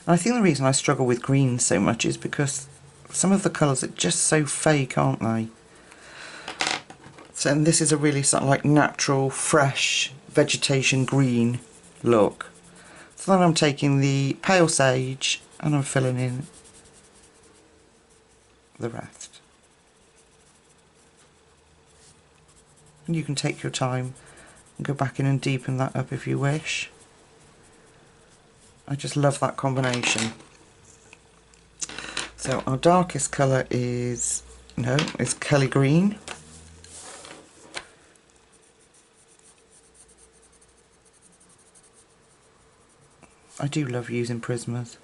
And I think the reason I struggle with green so much is because some of the colours are just so fake, aren't they? So, and this is a really sort of like natural, fresh vegetation green look. So then I'm taking the pale sage and I'm filling in the rest. And you can take your time and go back in and deepen that up if you wish. I just love that combination. So our darkest colour is Kelly green. I do love using Prismas.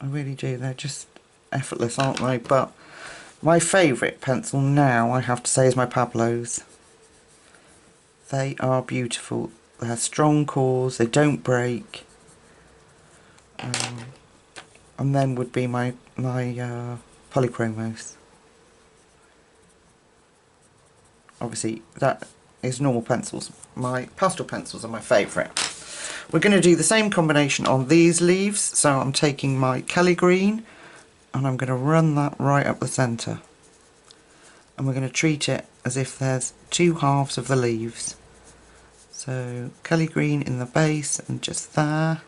I really do. They're just effortless, aren't they? But my favourite pencil now, I have to say, is my Pablos. They are beautiful. They have strong cores. They don't break. And then would be my polychromos. Obviously, that is normal pencils. My pastel pencils are my favourite. We're going to do the same combination on these leaves. So I'm taking my Kelly green and I'm going to run that right up the centre. And we're going to treat it as if there's 2 halves of the leaves. So Kelly green in the base and just there.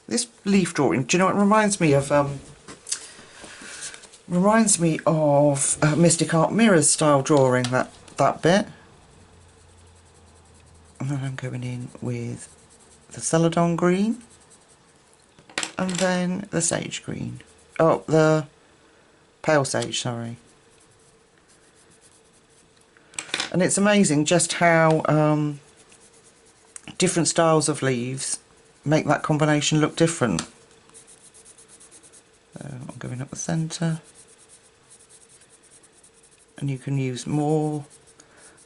This leaf drawing, do you know what it reminds me of? Reminds me of Mystic Art Mirrors style drawing, that bit. And then I'm going in with the Celadon green. And then the sage green. Oh, the pale sage, sorry. And it's amazing just how different styles of leaves make that combination look different. So I'm going up the centre, and you can use more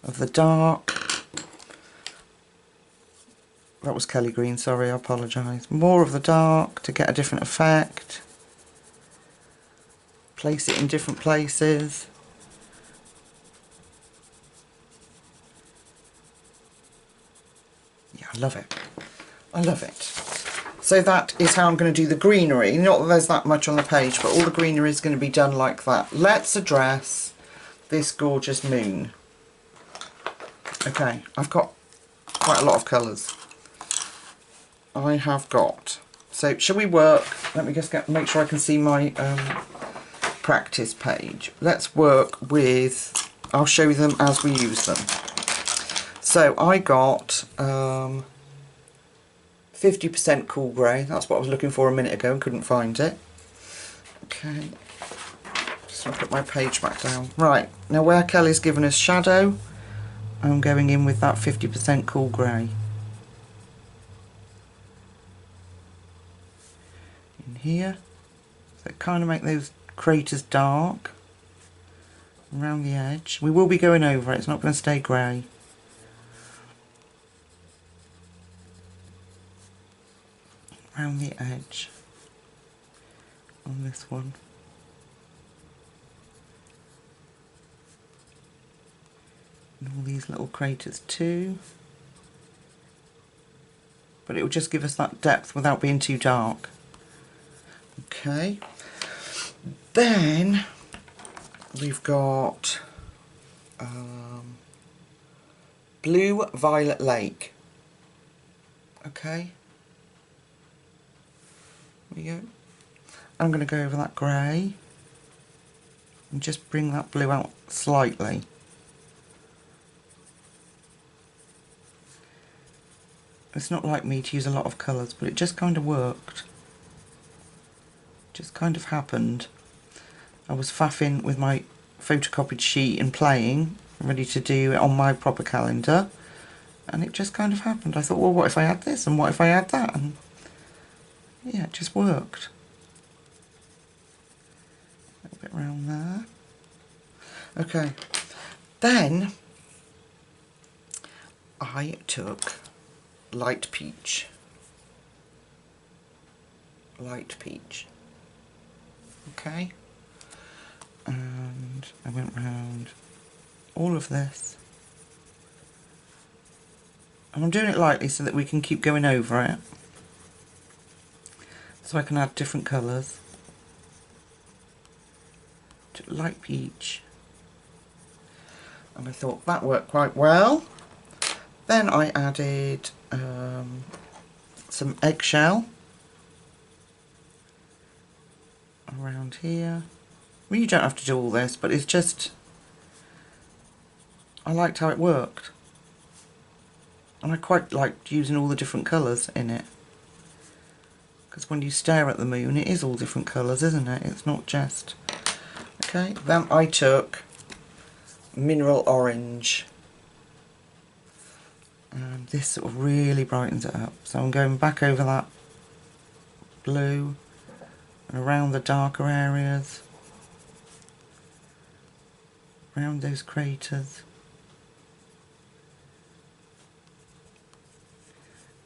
of the dark. That was Kelly Green, sorry, I apologise. More of the dark to get a different effect. Place it in different places. Yeah, I love it. I love it. So that is how I'm going to do the greenery. Not that there's that much on the page, but all the greenery is going to be done like that. Let's address this gorgeous moon. Okay, I've got quite a lot of colours. I have got. So shall we work? Let me just make sure I can see my practice page. Let's work with, I'll show you them as we use them. So I got 50% cool grey. That's what I was looking for a minute ago and couldn't find it. Okay, just going to put my page back down. Right, now where Kelly's given us shadow, I'm going in with that 50% cool grey. In here, so kind of make those craters dark around the edge. We will be going over it, it's not going to stay grey. Around the edge on this one. And all these little craters too. But it will just give us that depth without being too dark. Okay, then we've got Blue Violet Lake. Okay, there we go. I'm going to go over that grey and just bring that blue out slightly. It's not like me to use a lot of colours, but it just kind of worked. Just kind of happened. I was faffing with my photocopied sheet and playing, ready to do it on my proper calendar, and it just kind of happened. I thought, well, what if I add this and what if I add that? And yeah, it just worked. A little bit around there. Okay, then I took light peach. Light peach. Okay, and I went round all of this, and I'm doing it lightly so that we can keep going over it, so I can add different colours. Light peach, and I thought that worked quite well. Then I added some eggshell around here. Well, you don't have to do all this, but it's just, I liked how it worked, and I quite liked using all the different colours in it, because when you stare at the moon it is all different colours, isn't it? It's not just. Okay, then I took mineral orange, and this sort of really brightens it up, so I'm going back over that blue and around the darker areas, around those craters,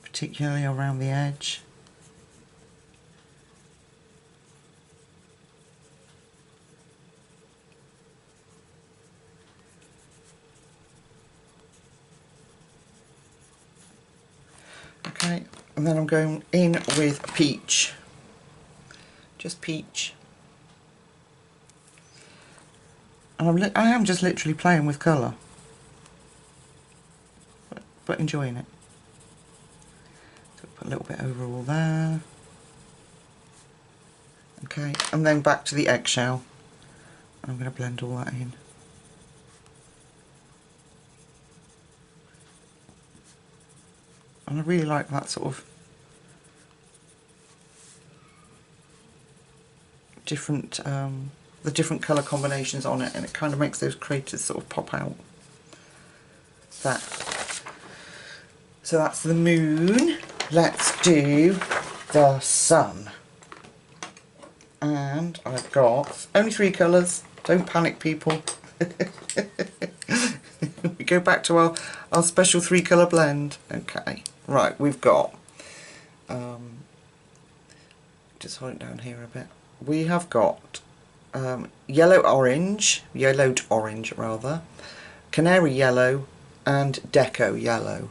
particularly around the edge. Okay, and then I'm going in with peach. Just peach. And I am just literally playing with colour, but enjoying it. So put a little bit over all there. Okay, and then back to the eggshell. I'm going to blend all that in. And I really like that sort of different, the different colour combinations on it, and it kind of makes those craters sort of pop out. that. So that's the moon. Let's do the sun. And I've got only 3 colours. Don't panic, people. We go back to our special 3 colour blend. Okay, right, we've got just hold it down here a bit. We have got yellowed orange rather, canary yellow and deco yellow.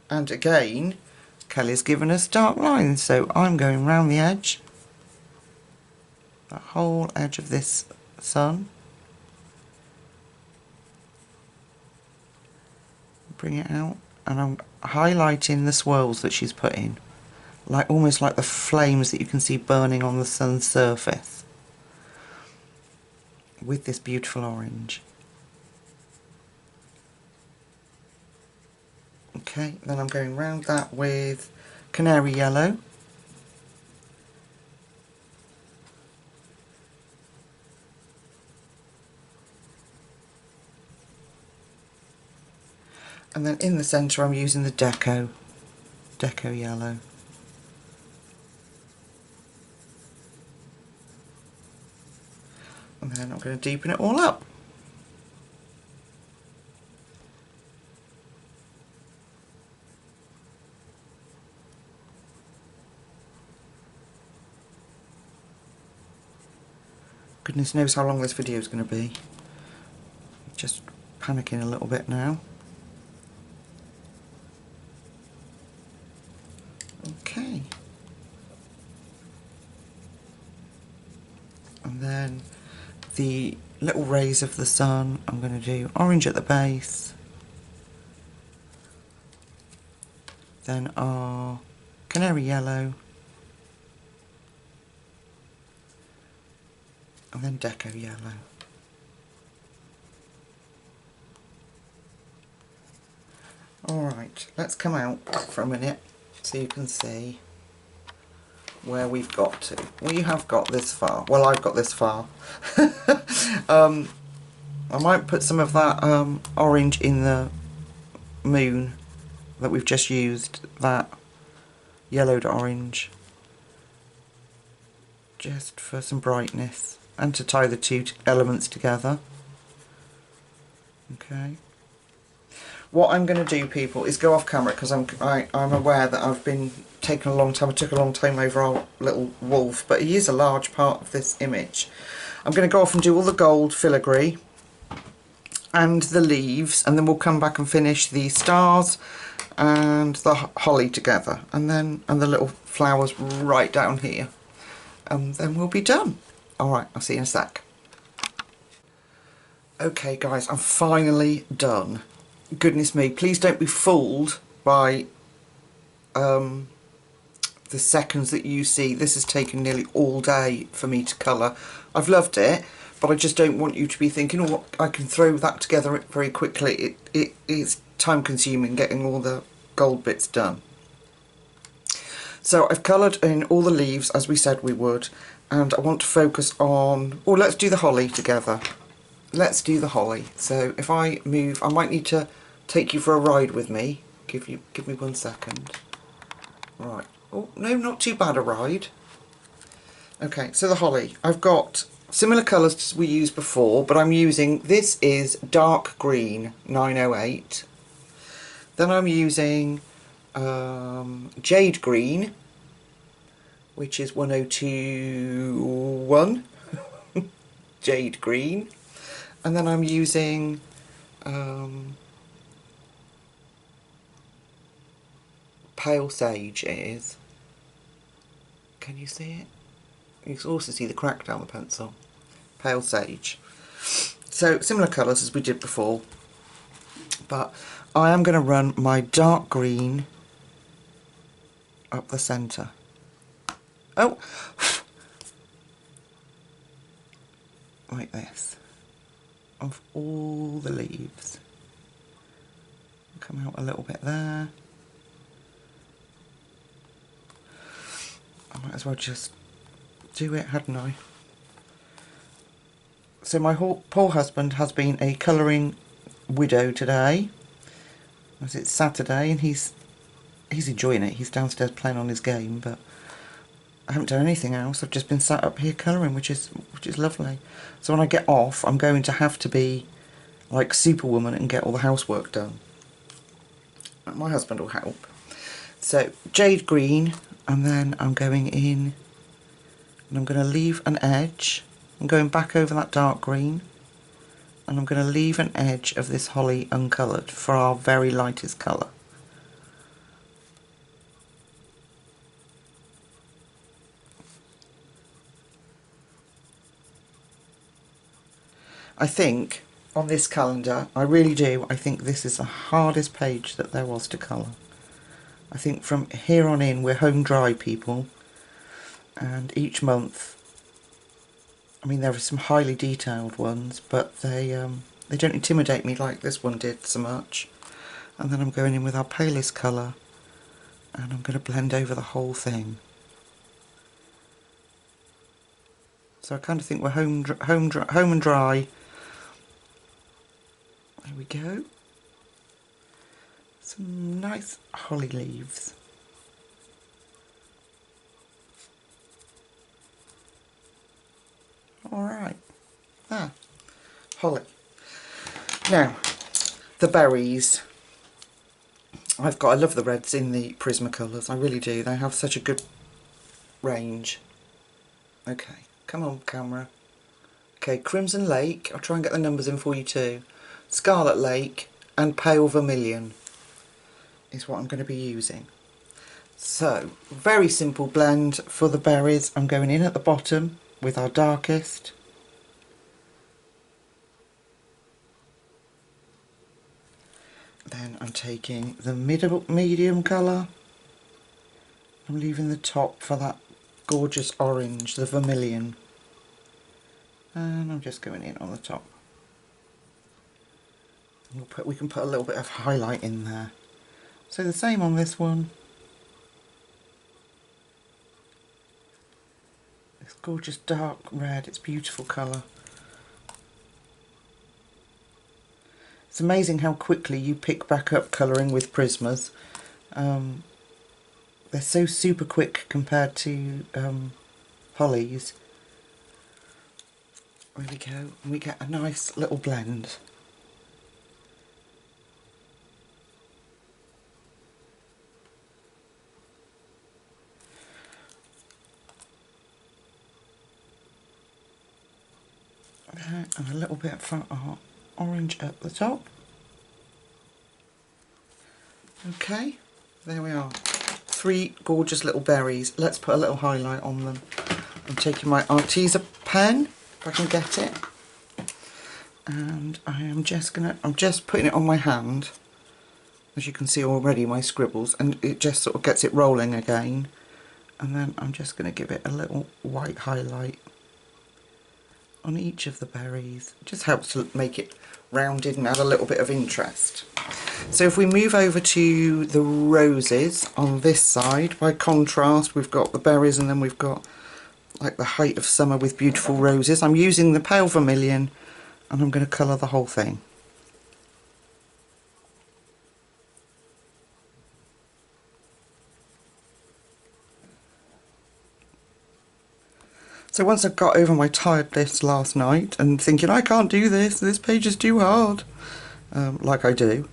And again, Kelly's given us dark lines, so I'm going round the edge, the whole edge of this sun. Bring it out, and I'm highlighting the swirls that she's put in, like almost like the flames that you can see burning on the sun's surface, with this beautiful orange. Okay, then I'm going round that with canary yellow. And then in the centre I'm using the deco yellow. And then I'm going to deepen it all up. Goodness knows how long this video is going to be. Just panicking a little bit now. Okay. And then the little rays of the sun, I'm going to do orange at the base. Then our canary yellow. And then deco yellow. Alright, let's come out for a minute so you can see where we've got to. We have got this far. Well, I've got this far. I might put some of that orange in the moon that we've just used, that yellowed orange, just for some brightness and to tie the two elements together. Okay. What I'm going to do, people, is go off camera because I'm aware that I've been taking a long time. I took a long time over our little wolf, but he is a large part of this image. I'm going to go off and do all the gold filigree and the leaves, and then we'll come back and finish the stars and the holly together, and the little flowers right down here, and then we'll be done. Alright, I'll see you in a sec. Okay guys, I'm finally done. Goodness me, please don't be fooled by the seconds that you see. This has taken nearly all day for me to colour. I've loved it, but I just don't want you to be thinking, oh, I can throw that together very quickly. It's time consuming getting all the gold bits done. So I've coloured in all the leaves as we said we would, and I want to focus on, oh, let's do the holly together. Let's do the holly. So if I move, I might need to take you for a ride with me. Give me 1 second. Right. Oh, no, not too bad a ride. Okay, so the holly. I've got similar colours as we used before, but I'm using, this is dark green 908. Then I'm using jade green, which is 1021. Jade green. And then I'm using pale sage, it is. Can you see it? You can also see the crack down the pencil. Pale sage. So similar colours as we did before, but I am going to run my dark green up the centre. Oh! Like this. Of all the leaves. Come out a little bit there. I might as well just do it, hadn't I? So my poor husband has been a colouring widow today, as it's Saturday, and he's enjoying it. He's downstairs playing on his game, but I haven't done anything else. I've just been sat up here colouring, which is lovely. So when I get off, I'm going to have to be like Superwoman and get all the housework done. My husband will help. So jade green, and then I'm going in and I'm going to leave an edge. I'm going back over that dark green, and I'm going to leave an edge of this holly uncoloured for our very lightest colour. I think on this calendar, I really do, I think this is the hardest page that there was to colour. I think from here on in we're home dry people, and each month, I mean, there are some highly detailed ones, but they don't intimidate me like this one did so much. And then I'm going in with our palest colour, and I'm going to blend over the whole thing. So I kind of think we're home and dry. There we go. Some nice holly leaves. Alright, holly. Now, the berries. I love the reds in the Prismacolors, I really do. They have such a good range. Okay, come on camera. Okay, Crimson Lake, I'll try and get the numbers in for you too. Scarlet Lake and Pale Vermilion is what I'm going to be using. So, very simple blend for the berries. I'm going in at the bottom with our darkest. Then I'm taking the medium colour. I'm leaving the top for that gorgeous orange, the vermilion. And I'm just going in on the top. We can put a little bit of highlight in there. So the same on this one. This gorgeous dark red, it's beautiful colour. It's amazing how quickly you pick back up colouring with Prismas. They're so super quick compared to hollies. There we go, and we get a nice little blend. There, and a little bit for our orange at the top. Okay, there we are. 3 gorgeous little berries. Let's put a little highlight on them. I'm taking my Arteza pen, if I can get it. And I'm just putting it on my hand. As you can see already, my scribbles, and it just sort of gets it rolling again. And then I'm just going to give it a little white highlight on each of the berries. It just helps to make it rounded and add a little bit of interest. So if we move over to the roses on this side, by contrast we've got the berries, and then we've got like the height of summer with beautiful roses. I'm using the pale vermilion, and I'm going to colour the whole thing. So once I got over my tiredness last night and thinking I can't do this page is too hard, like I do,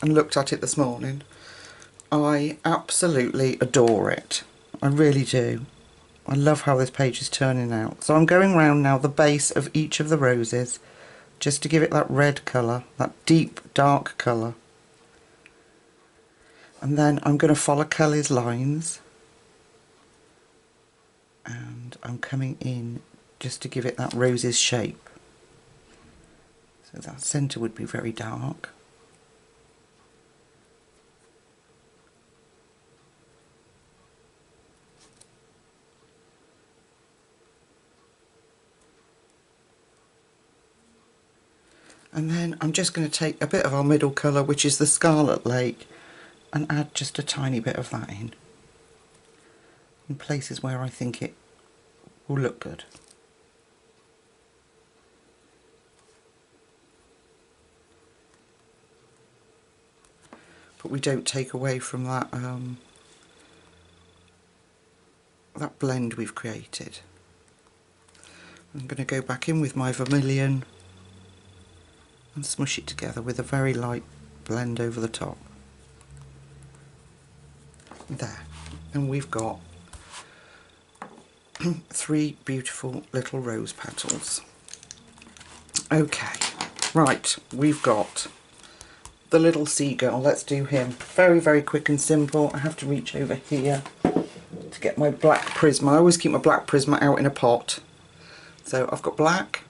and looked at it this morning, I absolutely adore it. I really do. I love how this page is turning out. So I'm going round now the base of each of the roses just to give it that red colour, that deep dark colour. And then I'm going to follow Kelly's lines. And I'm coming in just to give it that rose's shape. So that centre would be very dark. And then I'm just going to take a bit of our middle colour, which is the Scarlet Lake, and add just a tiny bit of that in places where I think it will look good. but we don't take away from that that blend we've created. I'm going to go back in with my vermilion and smush it together with a very light blend over the top. There, and we've got 3 beautiful little rose petals. Okay, right, we've got the little seagull. Let's do him. Very, very quick and simple. I have to reach over here to get my black Prisma. I always keep my black Prisma out in a pot. So I've got black.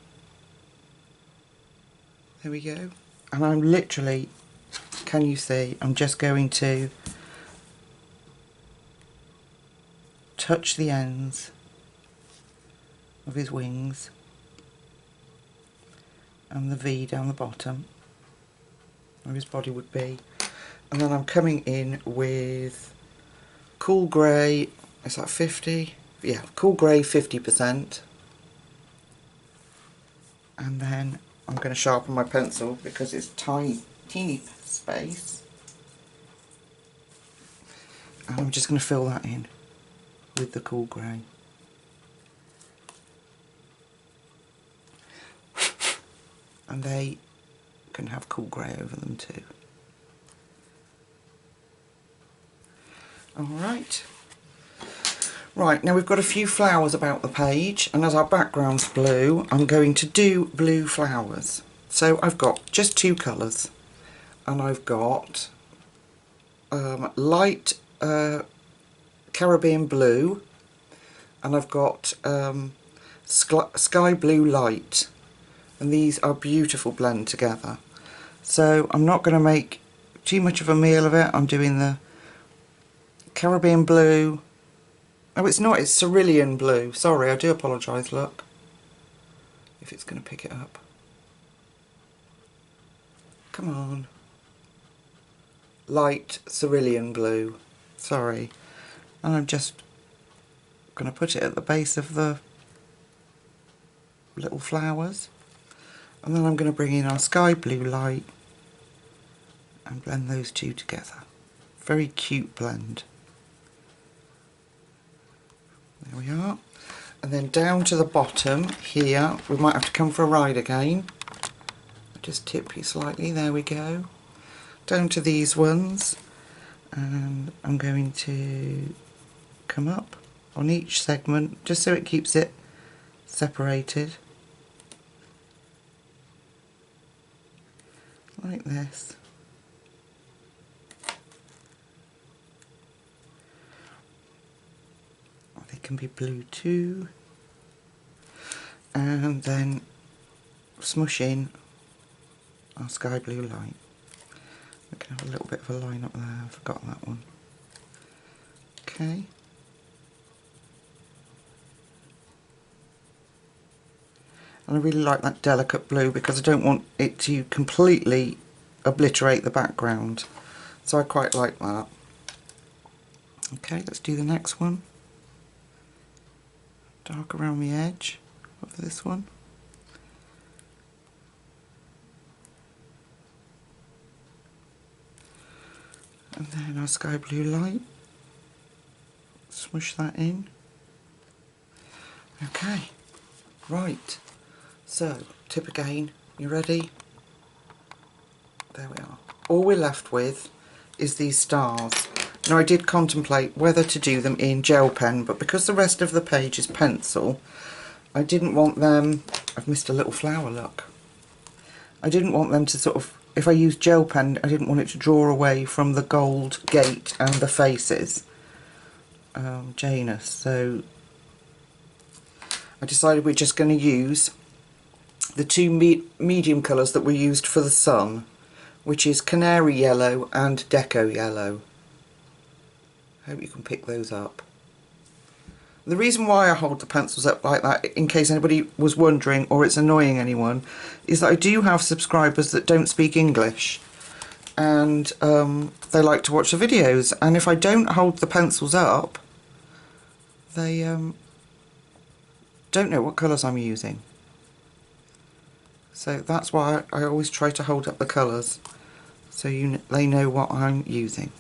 There we go. And I'm literally, can you see, I'm just going to touch the ends of his wings and the V down the bottom where his body would be, and then I'm coming in with cool grey. Is that 50? Yeah, cool grey 50%, and then I'm going to sharpen my pencil because it's teeny space, and I'm just going to fill that in with the cool grey. And they can have cool grey over them too. Alright. Right, now we've got a few flowers about the page, and as our background's blue, I'm going to do blue flowers. So I've got just 2 colours, and I've got light Caribbean blue, and I've got sky blue light, and these are beautiful blend together. So I'm not going to make too much of a meal of it. I'm doing the Caribbean blue. Oh, it's not, it's cerulean blue. Sorry, I do apologise, look. If it's going to pick it up. Come on. Light cerulean blue. Sorry. And I'm just going to put it at the base of the little flowers. And then I'm going to bring in our sky blue light and blend those 2 together. Very cute blend. There we are. And then down to the bottom here, we might have to come for a ride again. I'll just tip you slightly, there we go. Down to these ones, and I'm going to come up on each segment just so it keeps it separated. Like this. They can be blue too. And then smush in our sky blue light. We can have a little bit of a line up there, I've forgotten that one. Okay. And I really like that delicate blue because I don't want it to completely obliterate the background. So I quite like that. Okay, let's do the next one. Dark around the edge of this one. And then our sky blue light. Smush that in. Okay, right. So, tip again, you ready? There we are. All we're left with is these stars. Now I did contemplate whether to do them in gel pen, but because the rest of the page is pencil, I didn't want them, I've missed a little flower, look. I didn't want them to sort of, if I used gel pen, I didn't want it to draw away from the gold gate and the faces. Janus, so I decided we're just going to use the 2 medium colours that we used for the sun, which is Canary Yellow and Deco Yellow. I hope you can pick those up. The reason why I hold the pencils up like that, in case anybody was wondering or it's annoying anyone, is that I do have subscribers that don't speak English, and they like to watch the videos, and if I don't hold the pencils up, they don't know what colours I'm using. So that's why I always try to hold up the colours. so they know what I'm using.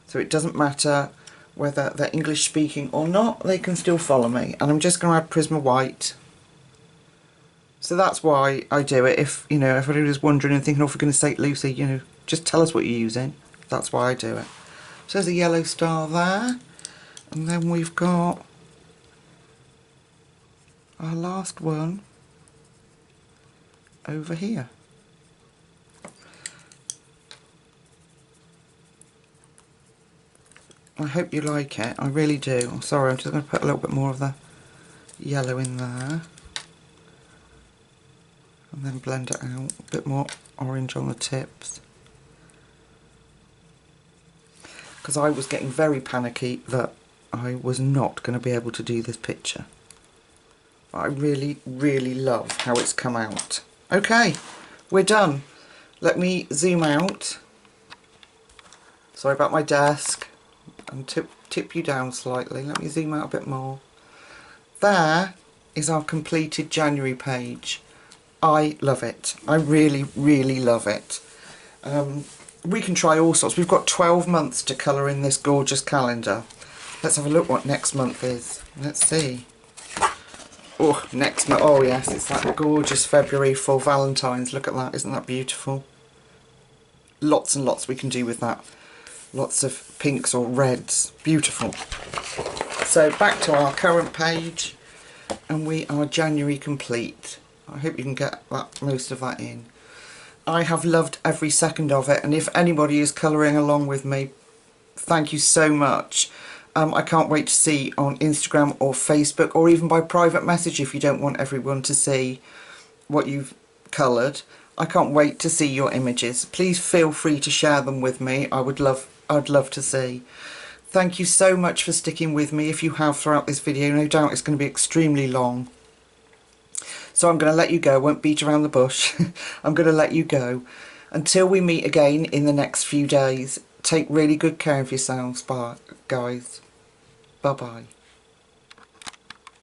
So it doesn't matter whether they're English speaking or not, they can still follow me. And I'm just going to add Prisma White. So that's why I do it. If, you know, if anybody's wondering and thinking, oh, for goodness sake, Lucy, you know, just tell us what you're using. That's why I do it. So there's a yellow star there. And then we've got our last one over here. I hope you like it, I really do. I'm sorry, I'm just going to put a little bit more of the yellow in there. And then blend it out, a bit more orange on the tips. Because I was getting very panicky that I was not going to be able to do this picture. But I really, really love how it's come out. Okay, we're done. Let me zoom out. Sorry about my desk. And tip you down slightly. Let me zoom out a bit more. There is our completed January page. I love it. I really, really love it. We can try all sorts. We've got 12 months to colour in this gorgeous calendar. Let's have a look what next month is. Let's see. Oh, next month. Oh yes, it's that gorgeous February for Valentine's. Look at that. Isn't that beautiful? Lots and lots we can do with that. Lots of pinks or reds. Beautiful. So back to our current page, and we are January complete. I hope you can get that, most of that in. I have loved every second of it, and if anybody is colouring along with me, thank you so much. I can't wait to see on Instagram or Facebook, or even by private message if you don't want everyone to see what you've coloured. I can't wait to see your images. Please feel free to share them with me. I'd love to see. Thank you so much for sticking with me if you have throughout this video. No doubt it's going to be extremely long. So I'm going to let you go. I won't beat around the bush. I'm going to let you go. Until we meet again in the next few days, take really good care of yourselves, guys. Bye-bye.